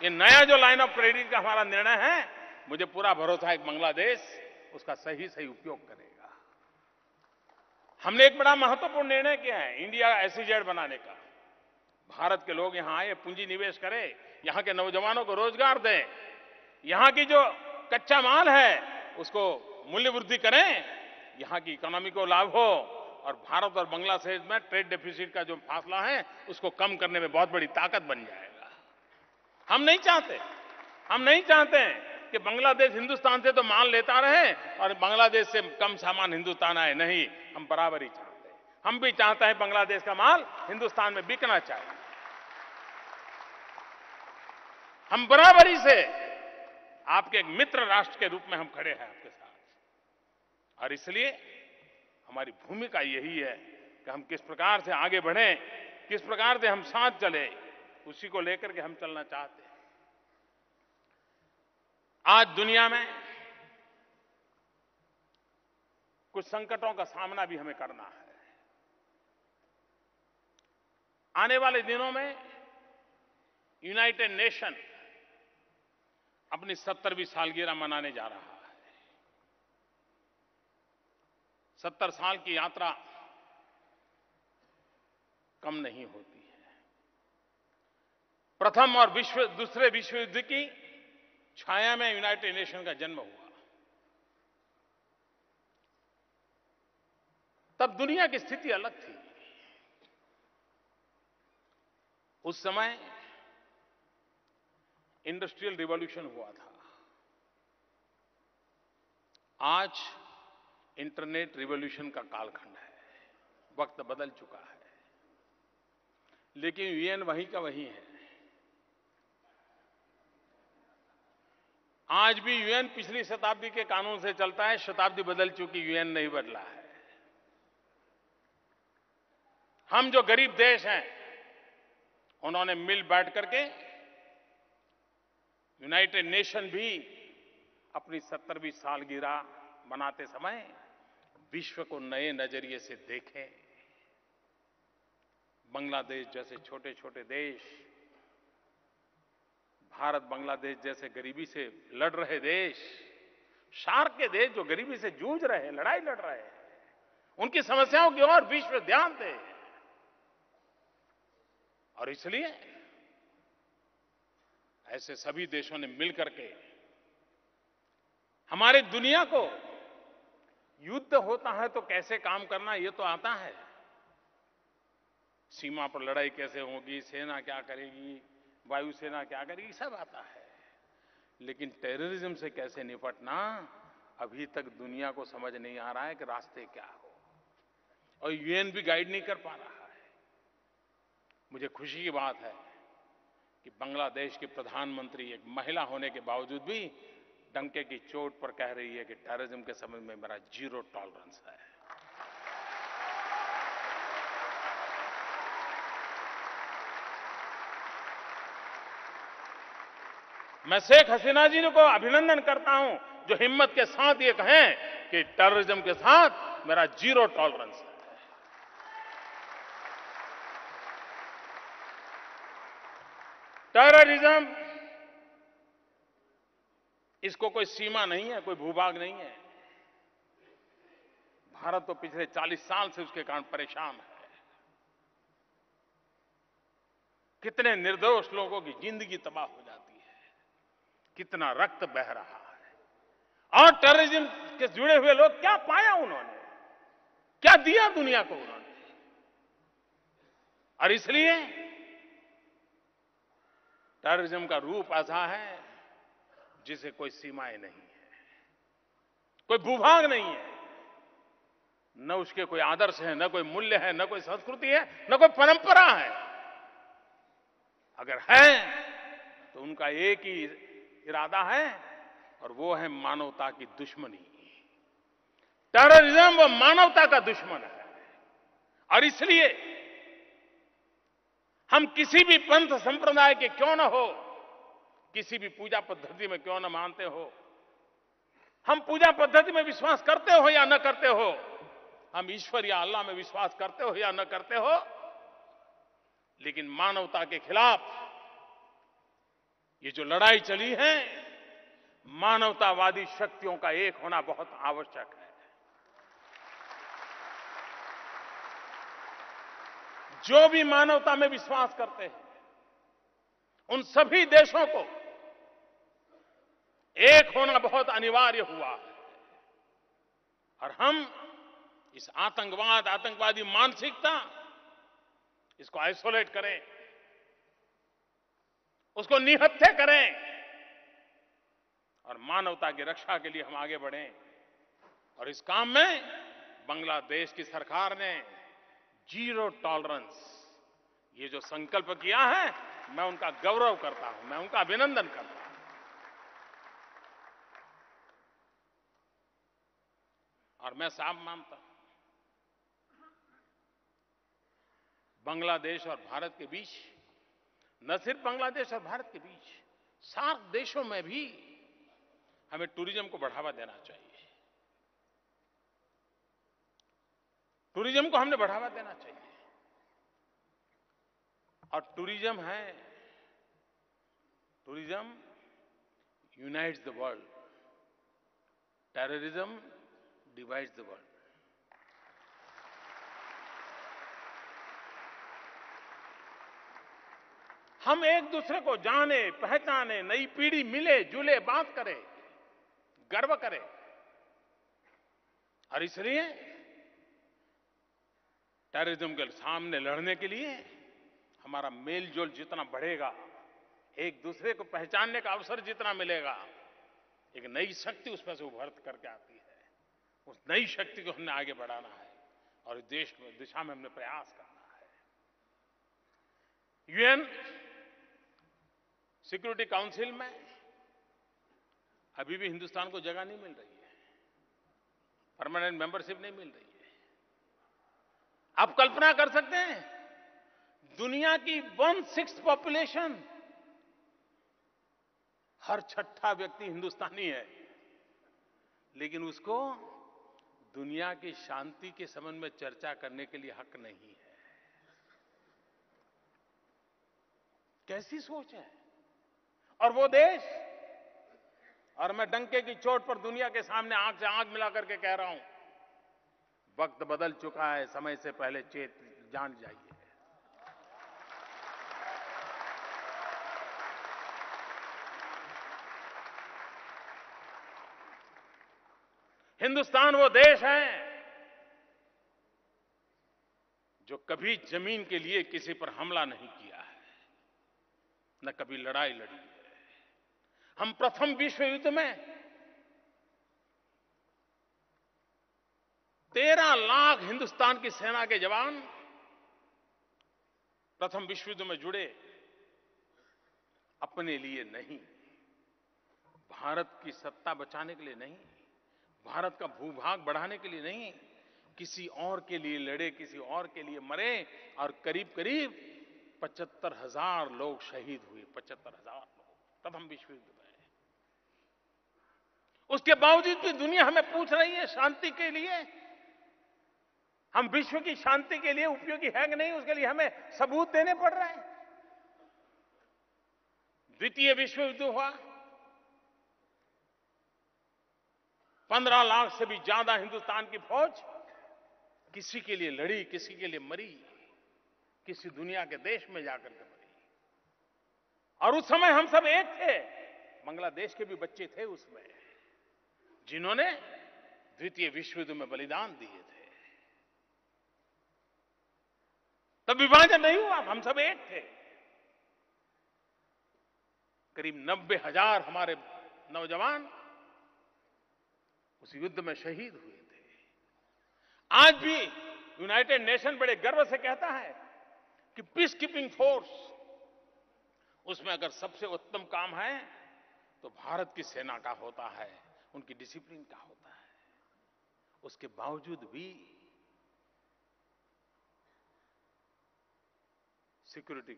[SPEAKER 2] ये नया जो लाइन ऑफ क्रेडिट का हमारा निर्णय है, मुझे पूरा भरोसा है कि बांग्लादेश उसका सही सही उपयोग करेगा। हमने एक बड़ा महत्वपूर्ण निर्णय किया है इंडिया एसईजेड बनाने का। भारत के लोग यहां आए, पूंजी निवेश करें, यहां के नौजवानों को रोजगार दें, यहां की जो कच्चा माल है उसको मूल्य वृद्धि करें, यहां की इकोनॉमी को लाभ हो और भारत और बांग्लादेश में ट्रेड डेफिसिट का जो फासला है उसको कम करने में बहुत बड़ी ताकत बन जाएगा। हम नहीं चाहते कि बांग्लादेश हिंदुस्तान से तो माल लेता रहे और बांग्लादेश से कम सामान हिंदुस्तान आए। नहीं, हम बराबरी चाहते हैं। हम भी चाहते हैं बांग्लादेश का माल हिंदुस्तान में बिकना चाहिए। हम बराबरी से आपके एक मित्र राष्ट्र के रूप में हम खड़े हैं आपके साथ। और इसलिए हमारी भूमिका यही है कि हम किस प्रकार से आगे बढ़ें, किस प्रकार से हम साथ चले, उसी को लेकर के हम चलना चाहते हैं। आज दुनिया में कुछ संकटों का सामना भी हमें करना है। आने वाले दिनों में यूनाइटेड नेशन अपनी 70वीं सालगिरह मनाने जा रहा है। 70 साल की यात्रा कम नहीं होती है। प्रथम और दूसरे विश्व युद्ध की छाया में यूनाइटेड नेशन का जन्म हुआ। तब दुनिया की स्थिति अलग थी। उस समय इंडस्ट्रियल रिवॉल्यूशन हुआ था। आज इंटरनेट रिवॉल्यूशन का कालखंड है। वक्त बदल चुका है, लेकिन यूएन वही का वही है। आज भी यूएन पिछली शताब्दी के कानून से चलता है। शताब्दी बदल चुकी, यूएन नहीं बदला है। हम जो गरीब देश हैं, उन्होंने मिल बैठ करके यूनाइटेड नेशन भी अपनी 70वीं सालगिरह मनाते समय विश्व को नए नजरिए से देखें। बांग्लादेश जैसे छोटे छोटे देश, भारत बांग्लादेश जैसे गरीबी से लड़ रहे देश, सार्क के देश जो गरीबी से जूझ रहे हैं, लड़ाई लड़ रहे हैं, उनकी समस्याओं की ओर विश्व ध्यान दे। और इसलिए ऐसे सभी देशों ने मिलकर के हमारे दुनिया को युद्ध होता है तो कैसे काम करना, ये तो आता है। सीमा पर लड़ाई कैसे होगी, सेना क्या करेगी, वायुसेना क्या करेगी, सब आता है। लेकिन टेररिज्म से कैसे निपटना, अभी तक दुनिया को समझ नहीं आ रहा है कि रास्ते क्या हो। और यूएन भी गाइड नहीं कर पा रहा है। मुझे खुशी की बात है कि बांग्लादेश के प्रधानमंत्री एक महिला होने के बावजूद भी डंके की चोट पर कह रही है कि टेररिज्म के संबंध में मेरा जीरो टॉलरेंस है। मैं शेख हसीना जी को अभिनंदन करता हूं जो हिम्मत के साथ ये कहें कि टेररिज्म के साथ मेरा जीरो टॉलरेंस है। टेररिज्म इसको कोई सीमा नहीं है, कोई भूभाग नहीं है। भारत तो पिछले 40 साल से उसके कारण परेशान है। कितने निर्दोष लोगों की जिंदगी तबाह हो जाती है, कितना रक्त बह रहा है। और टेररिज्म के जुड़े हुए लोग क्या पाया उन्होंने, क्या दिया दुनिया को उन्होंने। और इसलिए टेररिज्म का रूप ऐसा है जिसे कोई सीमाएं नहीं है, कोई भूभाग नहीं है, न उसके कोई आदर्श है, न कोई मूल्य है, न कोई संस्कृति है, न कोई परंपरा है। अगर है तो उनका एक ही इरादा है और वो है मानवता की दुश्मनी। टेररिज्म वो मानवता का दुश्मन है। और इसलिए हम किसी भी पंथ संप्रदाय के क्यों न हो, किसी भी पूजा पद्धति में क्यों न मानते हो, हम पूजा पद्धति में विश्वास करते हो या न करते हो, हम ईश्वर या अल्लाह में विश्वास करते हो या न करते हो, लेकिन मानवता के खिलाफ ये जो लड़ाई चली है, मानवतावादी शक्तियों का एक होना बहुत आवश्यक है। जो भी मानवता में विश्वास करते हैं उन सभी देशों को एक होना बहुत अनिवार्य हुआ है। और हम इस आतंकवाद, आतंकवादी मानसिकता, इसको आइसोलेट करें, उसको निहत्थे करें और मानवता की रक्षा के लिए हम आगे बढ़ें। और इस काम में बांग्लादेश की सरकार ने जीरो टॉलरेंस ये जो संकल्प किया है, मैं उनका गौरव करता हूं, मैं उनका अभिनंदन करता हूं। और मैं साफ मानता हूं, बांग्लादेश और भारत के बीच, न सिर्फ बांग्लादेश और भारत के बीच, सार्क देशों में भी हमें टूरिज्म को बढ़ावा देना चाहिए। टूरिज्म को हमने बढ़ावा देना चाहिए। और tourism unites the world, terrorism divides the world. हम एक दूसरे को जाने, पहचाने, नई पीढ़ी मिले जुले, बात करे, गर्व करे। और इसलिए टेररिज्म के सामने लड़ने के लिए हमारा मेलजोल जितना बढ़ेगा, एक दूसरे को पहचानने का अवसर जितना मिलेगा, एक नई शक्ति उसमें से उभर करके आती है। उस नई शक्ति को हमने आगे बढ़ाना है और इस देश में दिशा में हमने प्रयास करना है। यूएन सिक्योरिटी काउंसिल में अभी भी हिंदुस्तान को जगह नहीं मिल रही है, परमानेंट मेंबरशिप नहीं मिल रही है। आप कल्पना कर सकते हैं, दुनिया की 1/6 पॉपुलेशन, हर छठा व्यक्ति हिंदुस्तानी है, लेकिन उसको दुनिया की शांति के संबंध में चर्चा करने के लिए हक नहीं है। कैसी सोच है। और वो देश, और मैं डंके की चोट पर दुनिया के सामने आंख से आंख मिला करके कह रहा हूं, वक्त बदल चुका है, समय से पहले जान जाइए। हिंदुस्तान वो देश है जो कभी जमीन के लिए किसी पर हमला नहीं किया है, न कभी लड़ाई लड़ी है। हम प्रथम विश्व युद्ध में 13 लाख हिंदुस्तान की सेना के जवान प्रथम विश्व युद्ध में जुड़े, अपने लिए नहीं, भारत की सत्ता बचाने के लिए नहीं, भारत का भूभाग बढ़ाने के लिए नहीं, किसी और के लिए लड़े, किसी और के लिए मरे और करीब करीब 75,000 लोग शहीद हुए। 75,000 लोग प्रथम विश्व युद्ध में। उसके बावजूद भी दुनिया हमें पूछ रही है शांति के लिए, हम विश्व की शांति के लिए उपयोगी है कि नहीं, उसके लिए हमें सबूत देने पड़ रहे हैं। द्वितीय विश्व युद्ध हुआ, 15 लाख से भी ज्यादा हिंदुस्तान की फौज किसी के लिए लड़ी, किसी के लिए मरी, किसी दुनिया के देश में जाकर के मरी। और उस समय हम सब एक थे, बांग्लादेश के भी बच्चे थे उसमें, जिन्होंने द्वितीय विश्व युद्ध में बलिदान दिए थे। तब विभाजन नहीं हुआ, हम सब एक थे। करीब 90,000 हमारे नौजवान उस युद्ध में शहीद हुए थे। आज भी यूनाइटेड नेशन बड़े गर्व से कहता है कि पीस कीपिंग फोर्स, उसमें अगर सबसे उत्तम काम है तो भारत की सेना का होता है, उनकी डिसिप्लिन का होता है। उसके बावजूद भी सिक्योरिटी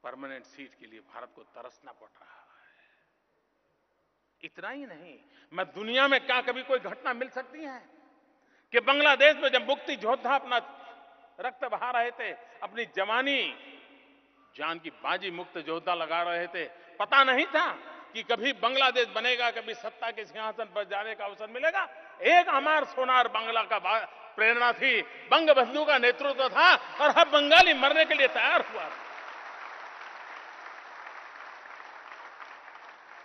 [SPEAKER 2] परमानेंट सीट के लिए भारत को तरसना पड़ रहा है। इतना ही नहीं, मैं दुनिया में क्या कभी कोई घटना मिल सकती है कि बांग्लादेश में जब मुक्ति योद्धा अपना रक्त बहा रहे थे, अपनी जवानी जान की बाजी मुक्त योद्धा लगा रहे थे, पता नहीं था कि कभी बांग्लादेश बनेगा, कभी सत्ता के सिंहासन पर जाने का अवसर मिलेगा। एक हमार सोनार बांग्ला का प्रेरणा थी, बंग बंधु का नेतृत्व था और हर बंगाली मरने के लिए तैयार हुआ था।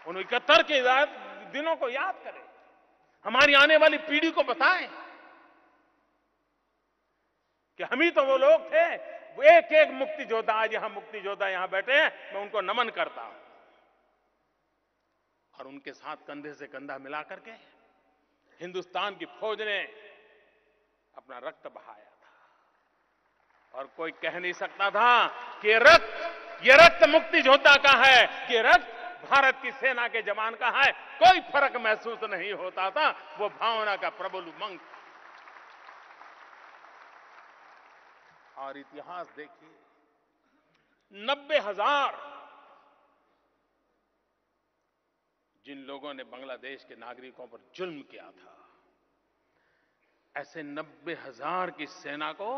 [SPEAKER 2] उन 71 के दिनों को याद करें, हमारी आने वाली पीढ़ी को बताएं कि हम ही तो वो लोग थे। वो एक एक मुक्ति योद्धा, आज यहां मुक्ति योद्धा यहां बैठे हैं, मैं उनको नमन करता हूं। और उनके साथ कंधे से कंधा मिला करके हिंदुस्तान की फौज ने अपना रक्त बहाया था। और कोई कह नहीं सकता था कि ये रक्त मुक्ति योद्धा का है, कि रक्त भारत की सेना के जवान का है। कोई फर्क महसूस नहीं होता था, वो भावना का प्रबल उमंग। और इतिहास देखिए, 90,000 जिन लोगों ने बांग्लादेश के नागरिकों पर जुल्म किया था, ऐसे 90,000 की सेना को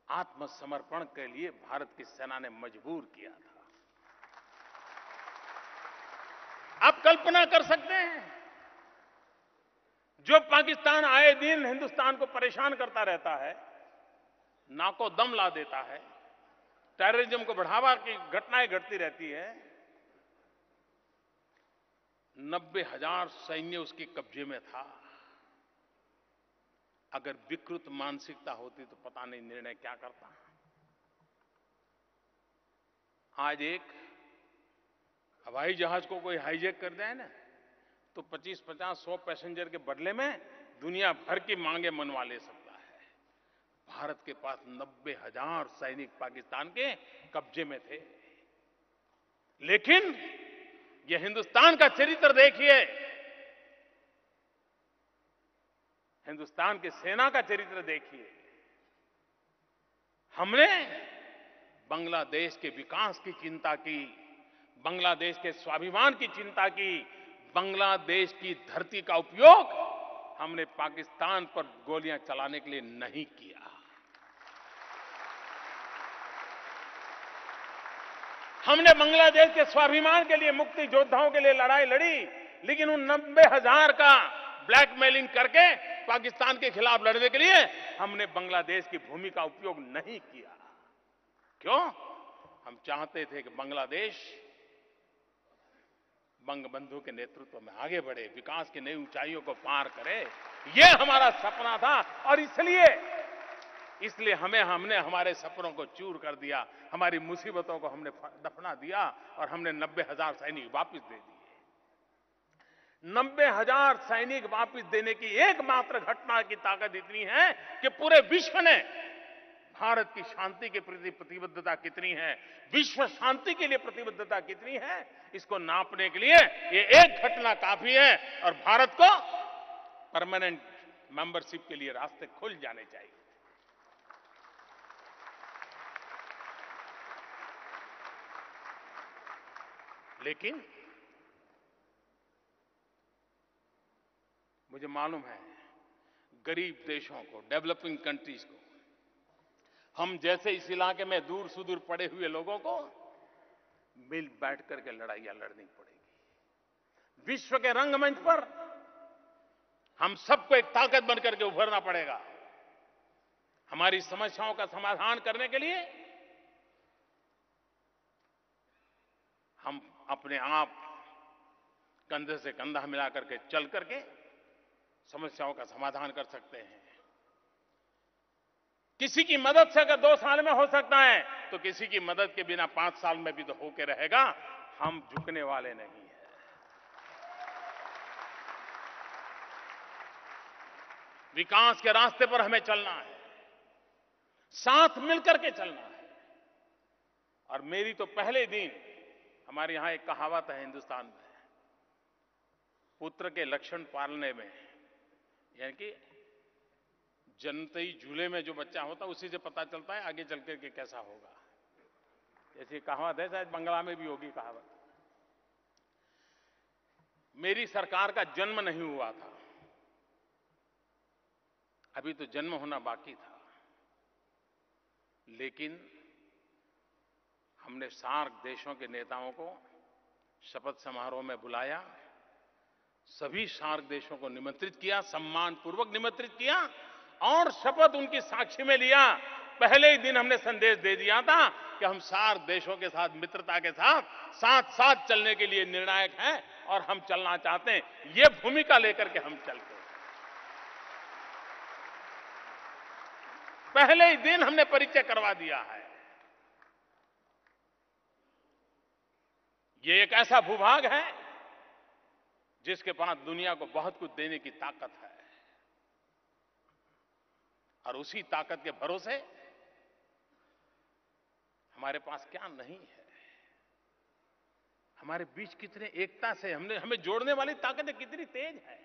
[SPEAKER 2] आत्मसमर्पण के लिए भारत की सेना ने मजबूर किया था। आप कल्पना कर सकते हैं, जो पाकिस्तान आए दिन हिंदुस्तान को परेशान करता रहता है, नाको दम ला देता है, टेररिज्म को बढ़ावा की घटनाएं घटती रहती है, 90,000 सैन्य उसके कब्जे में था। अगर विकृत मानसिकता होती तो पता नहीं निर्णय क्या करता। आज एक हवाई जहाज को कोई हाईजैक कर जाए ना, तो 25, 50, 100 पैसेंजर के बदले में दुनिया भर की मांगे मनवा ले सकता है। भारत के पास 90,000 सैनिक पाकिस्तान के कब्जे में थे। लेकिन ये हिंदुस्तान का चरित्र देखिए, हिंदुस्तान की सेना का चरित्र देखिए। हमने बांग्लादेश के विकास की चिंता की, बांग्लादेश के स्वाभिमान की चिंता की, बांग्लादेश की धरती का उपयोग हमने पाकिस्तान पर गोलियां चलाने के लिए नहीं किया। हमने बांग्लादेश के स्वाभिमान के लिए, मुक्ति योद्धाओं के लिए लड़ाई लड़ी, लेकिन उन 90,000 का ब्लैकमेलिंग करके पाकिस्तान के खिलाफ लड़ने के लिए हमने बांग्लादेश की भूमि का उपयोग नहीं किया। क्यों? हम चाहते थे कि बांग्लादेश बंगबंधु के नेतृत्व में आगे बढ़े, विकास की नई ऊंचाइयों को पार करे। यह हमारा सपना था और इसलिए हमने हमारे सपनों को चूर कर दिया, हमारी मुसीबतों को हमने दफना दिया और हमने 90,000 सैनिक वापस दे दिए। 90,000 सैनिक वापस देने की एकमात्र घटना की ताकत इतनी है कि पूरे विश्व ने भारत की शांति के प्रति प्रतिबद्धता कितनी है, विश्व शांति के लिए प्रतिबद्धता कितनी है, इसको नापने के लिए ये एक घटना काफी है और भारत को परमानेंट मेंबरशिप के लिए रास्ते खुल जाने चाहिए। लेकिन मुझे मालूम है गरीब देशों को, डेवलपिंग कंट्रीज को, हम जैसे इस इलाके में दूर सुदूर पड़े हुए लोगों को मिल बैठ करके लड़ाइयां लड़नी पड़ेगी। विश्व के रंगमंच पर हम सबको एक ताकत बनकर के उभरना पड़ेगा। हमारी समस्याओं का समाधान करने के लिए हम अपने आप कंधे से कंधा मिला करके चल करके समस्याओं का समाधान कर सकते हैं। किसी की मदद से अगर 2 साल में हो सकता है तो किसी की मदद के बिना 5 साल में भी तो होके रहेगा। हम झुकने वाले नहीं हैं। विकास के रास्ते पर हमें चलना है, साथ मिलकर के चलना है। और मेरी तो पहले दिन, हमारे यहां एक कहावत है हिंदुस्तान में, पुत्र के लक्षण पालने में, यानी कि जन्मते ही झूले में जो बच्चा होता है उसी से पता चलता है आगे चल के कैसा होगा। ऐसी कहावत है, शायद बंगला में भी होगी कहावत। मेरी सरकार का जन्म नहीं हुआ था, अभी तो जन्म होना बाकी था, लेकिन हमने सार्क देशों के नेताओं को शपथ समारोह में बुलाया, सभी सार्क देशों को निमंत्रित किया, सम्मानपूर्वक निमंत्रित किया और शपथ उनकी साक्षी में लिया। पहले ही दिन हमने संदेश दे दिया था कि हम सार्क देशों के साथ मित्रता के साथ साथ साथ चलने के लिए निर्णायक हैं और हम चलना चाहते हैं। ये भूमिका लेकर के हम चलते हैं। पहले ही दिन हमने परिचय करवा दिया है। ये एक ऐसा भूभाग है जिसके पास दुनिया को बहुत कुछ देने की ताकत है और उसी ताकत के भरोसे हमारे पास क्या नहीं है। हमारे बीच कितने एकता से हमें जोड़ने वाली ताकतें कितनी तेज है।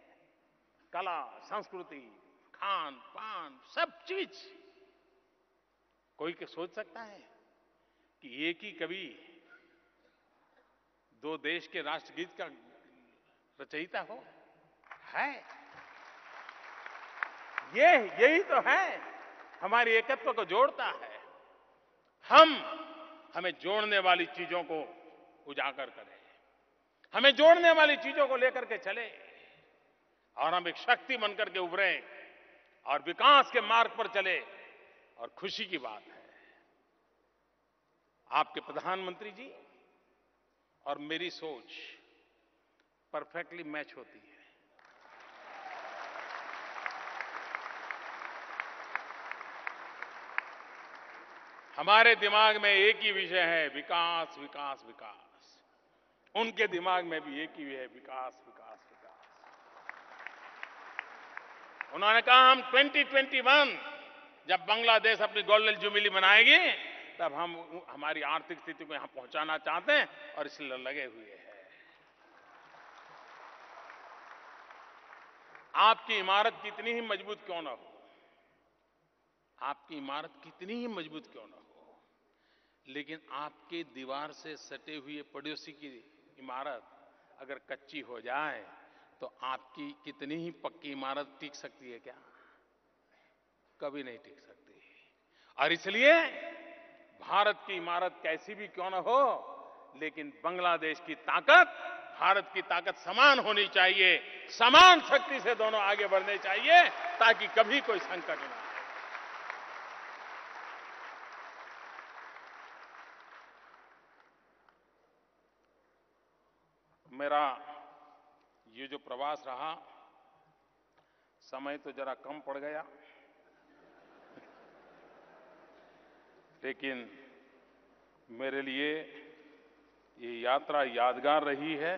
[SPEAKER 2] कला, संस्कृति, खान पान, सब चीज। कोई के सोच सकता है कि एक ही कवि 2 देश के राष्ट्रगीत का रचयिता हो? है। यही तो है हमारी एकत्व को जोड़ता है। हमें जोड़ने वाली चीजों को उजागर करें, हमें जोड़ने वाली चीजों को लेकर के चले और हम एक शक्ति बनकर के उभरे और विकास के मार्ग पर चले। और खुशी की बात है, आपके प्रधानमंत्री जी और मेरी सोच परफेक्टली मैच होती है। हमारे दिमाग में एक ही विषय है, विकास विकास विकास। उनके दिमाग में भी एक ही है, विकास विकास विकास। उन्होंने कहा हम 2021 जब बांग्लादेश अपनी गोल्डन जुबली मनाएगी तब हम हमारी आर्थिक स्थिति को यहां पहुंचाना चाहते हैं और इसलिए लगे हुए हैं। आपकी इमारत कितनी ही मजबूत क्यों ना हो, आपकी इमारत कितनी ही मजबूत क्यों ना हो, लेकिन आपके दीवार से सटे हुए पड़ोसी की इमारत अगर कच्ची हो जाए तो आपकी कितनी ही पक्की इमारत टिक सकती है क्या? कभी नहीं टिक सकती। और इसलिए भारत की इमारत कैसी भी क्यों ना हो, लेकिन बांग्लादेश की ताकत भारत की ताकत समान होनी चाहिए, समान शक्ति से दोनों आगे बढ़ने चाहिए ताकि कभी कोई संकट ना आए। मेरा ये जो प्रवास रहा, समय तो जरा कम पड़ गया, लेकिन मेरे लिए ये यात्रा यादगार रही है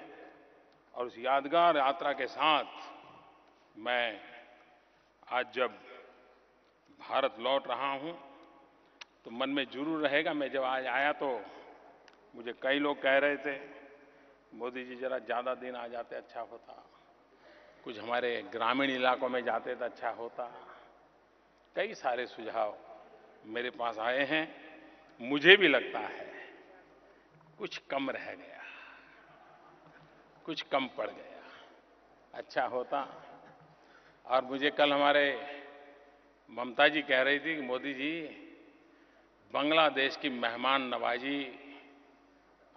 [SPEAKER 2] और उस यादगार यात्रा के साथ मैं आज जब भारत लौट रहा हूं तो मन में जरूर रहेगा। मैं जब आज आया तो मुझे कई लोग कह रहे थे, मोदी जी जरा ज़्यादा दिन आ जाते अच्छा होता, कुछ हमारे ग्रामीण इलाकों में जाते तो अच्छा होता। कई सारे सुझाव मेरे पास आए हैं। मुझे भी लगता है कुछ कम रह गया, कुछ कम पड़ गया, अच्छा होता। और मुझे कल हमारे ममता जी कह रही थी कि मोदी जी, बांग्लादेश की मेहमान नवाजी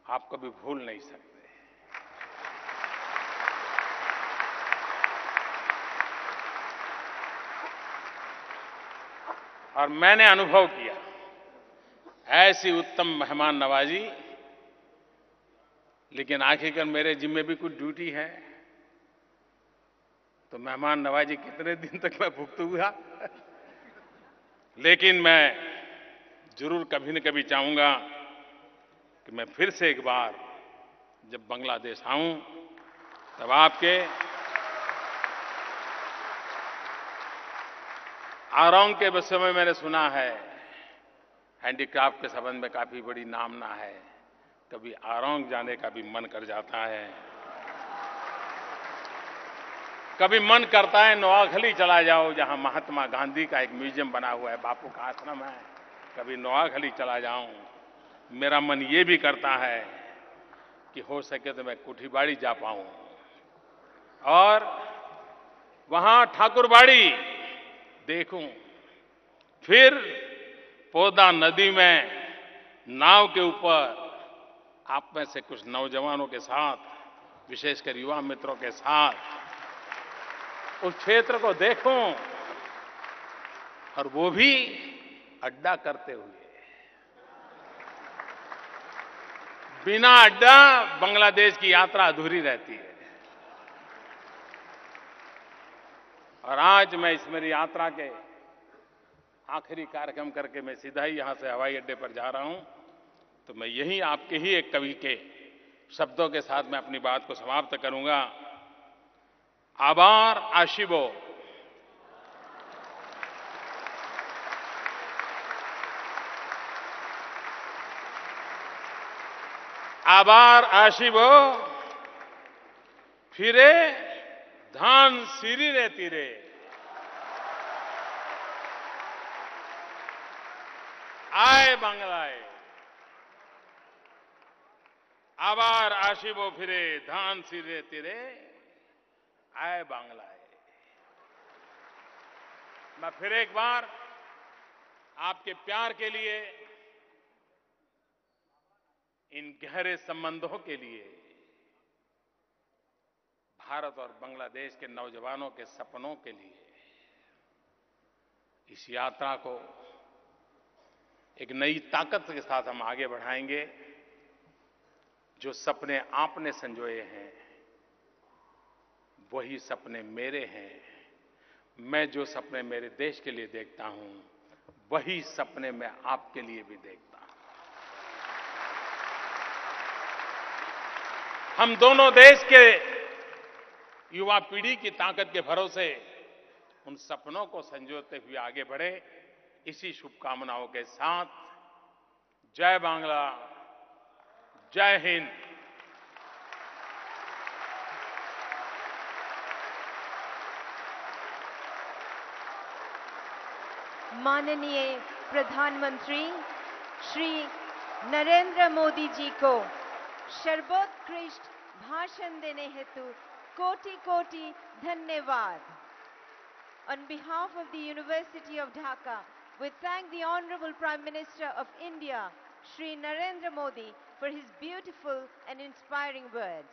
[SPEAKER 2] आप कभी भूल नहीं सकते। और मैंने अनुभव किया ऐसी उत्तम मेहमान नवाजी, लेकिन आखिरकार मेरे जिम्मे भी कुछ ड्यूटी है, तो मेहमान नवाजी कितने दिन तक मैं भुगतूंगा। लेकिन मैं जरूर कभी न कभी चाहूंगा कि मैं फिर से एक बार जब बांग्लादेश आऊं तब आपके आरोंग के विषय में मैंने सुना है, हैंडीक्राफ्ट के संबंध में काफी बड़ी नामना है। कभी आरोंग जाने का भी मन कर जाता है। कभी मन करता है नोआखली चला जाओ, जहां महात्मा गांधी का एक म्यूजियम बना हुआ है, बापू का आश्रम है। कभी नोआखली चला जाऊं। मेरा मन ये भी करता है कि हो सके तो मैं कुठीबाड़ी जा पाऊं और वहां ठाकुरबाड़ी देखूं। फिर पोदा नदी में नाव के ऊपर आप में से कुछ नौजवानों के साथ, विशेषकर युवा मित्रों के साथ उस क्षेत्र को देखूं, और वो भी अड्डा करते हुए। बिना अड्डा बांग्लादेश की यात्रा अधूरी रहती है। और आज मैं इस मेरी यात्रा के आखिरी कार्यक्रम करके मैं सीधा ही यहां से हवाई अड्डे पर जा रहा हूं, तो मैं यही आपके ही एक कवि के शब्दों के साथ मैं अपनी बात को समाप्त करूंगा। आभार आशिबो, आभार आशिबो, फिरे धान सीरी रे तीरे। आए बांग्लाए, आभार आशिबो फिरे धान सीरे तीरे, आए बांग्लाए। मैं फिर एक बार आपके प्यार के लिए, इन गहरे संबंधों के लिए, भारत और बांग्लादेश के नौजवानों के सपनों के लिए, इस यात्रा को एक नई ताकत के साथ हम आगे बढ़ाएंगे। जो सपने आपने संजोए हैं वही सपने मेरे हैं। मैं जो सपने मेरे देश के लिए देखता हूं वही सपने मैं आपके लिए भी देखता हूं। हम दोनों देश के युवा पीढ़ी की ताकत के भरोसे उन सपनों को संजोते हुए आगे बढ़े, इसी शुभकामनाओं के साथ जय बांग्ला, जय हिंद।
[SPEAKER 1] माननीय प्रधानमंत्री श्री नरेंद्र मोदी जी को सर्वोत्कृष्ट भाषण देने हेतु कोटि कोटि धन्यवाद। On behalf of the University of Dhaka, we thank the Honorable Prime Minister of India, Shri Narendra Modi, for his beautiful and inspiring words.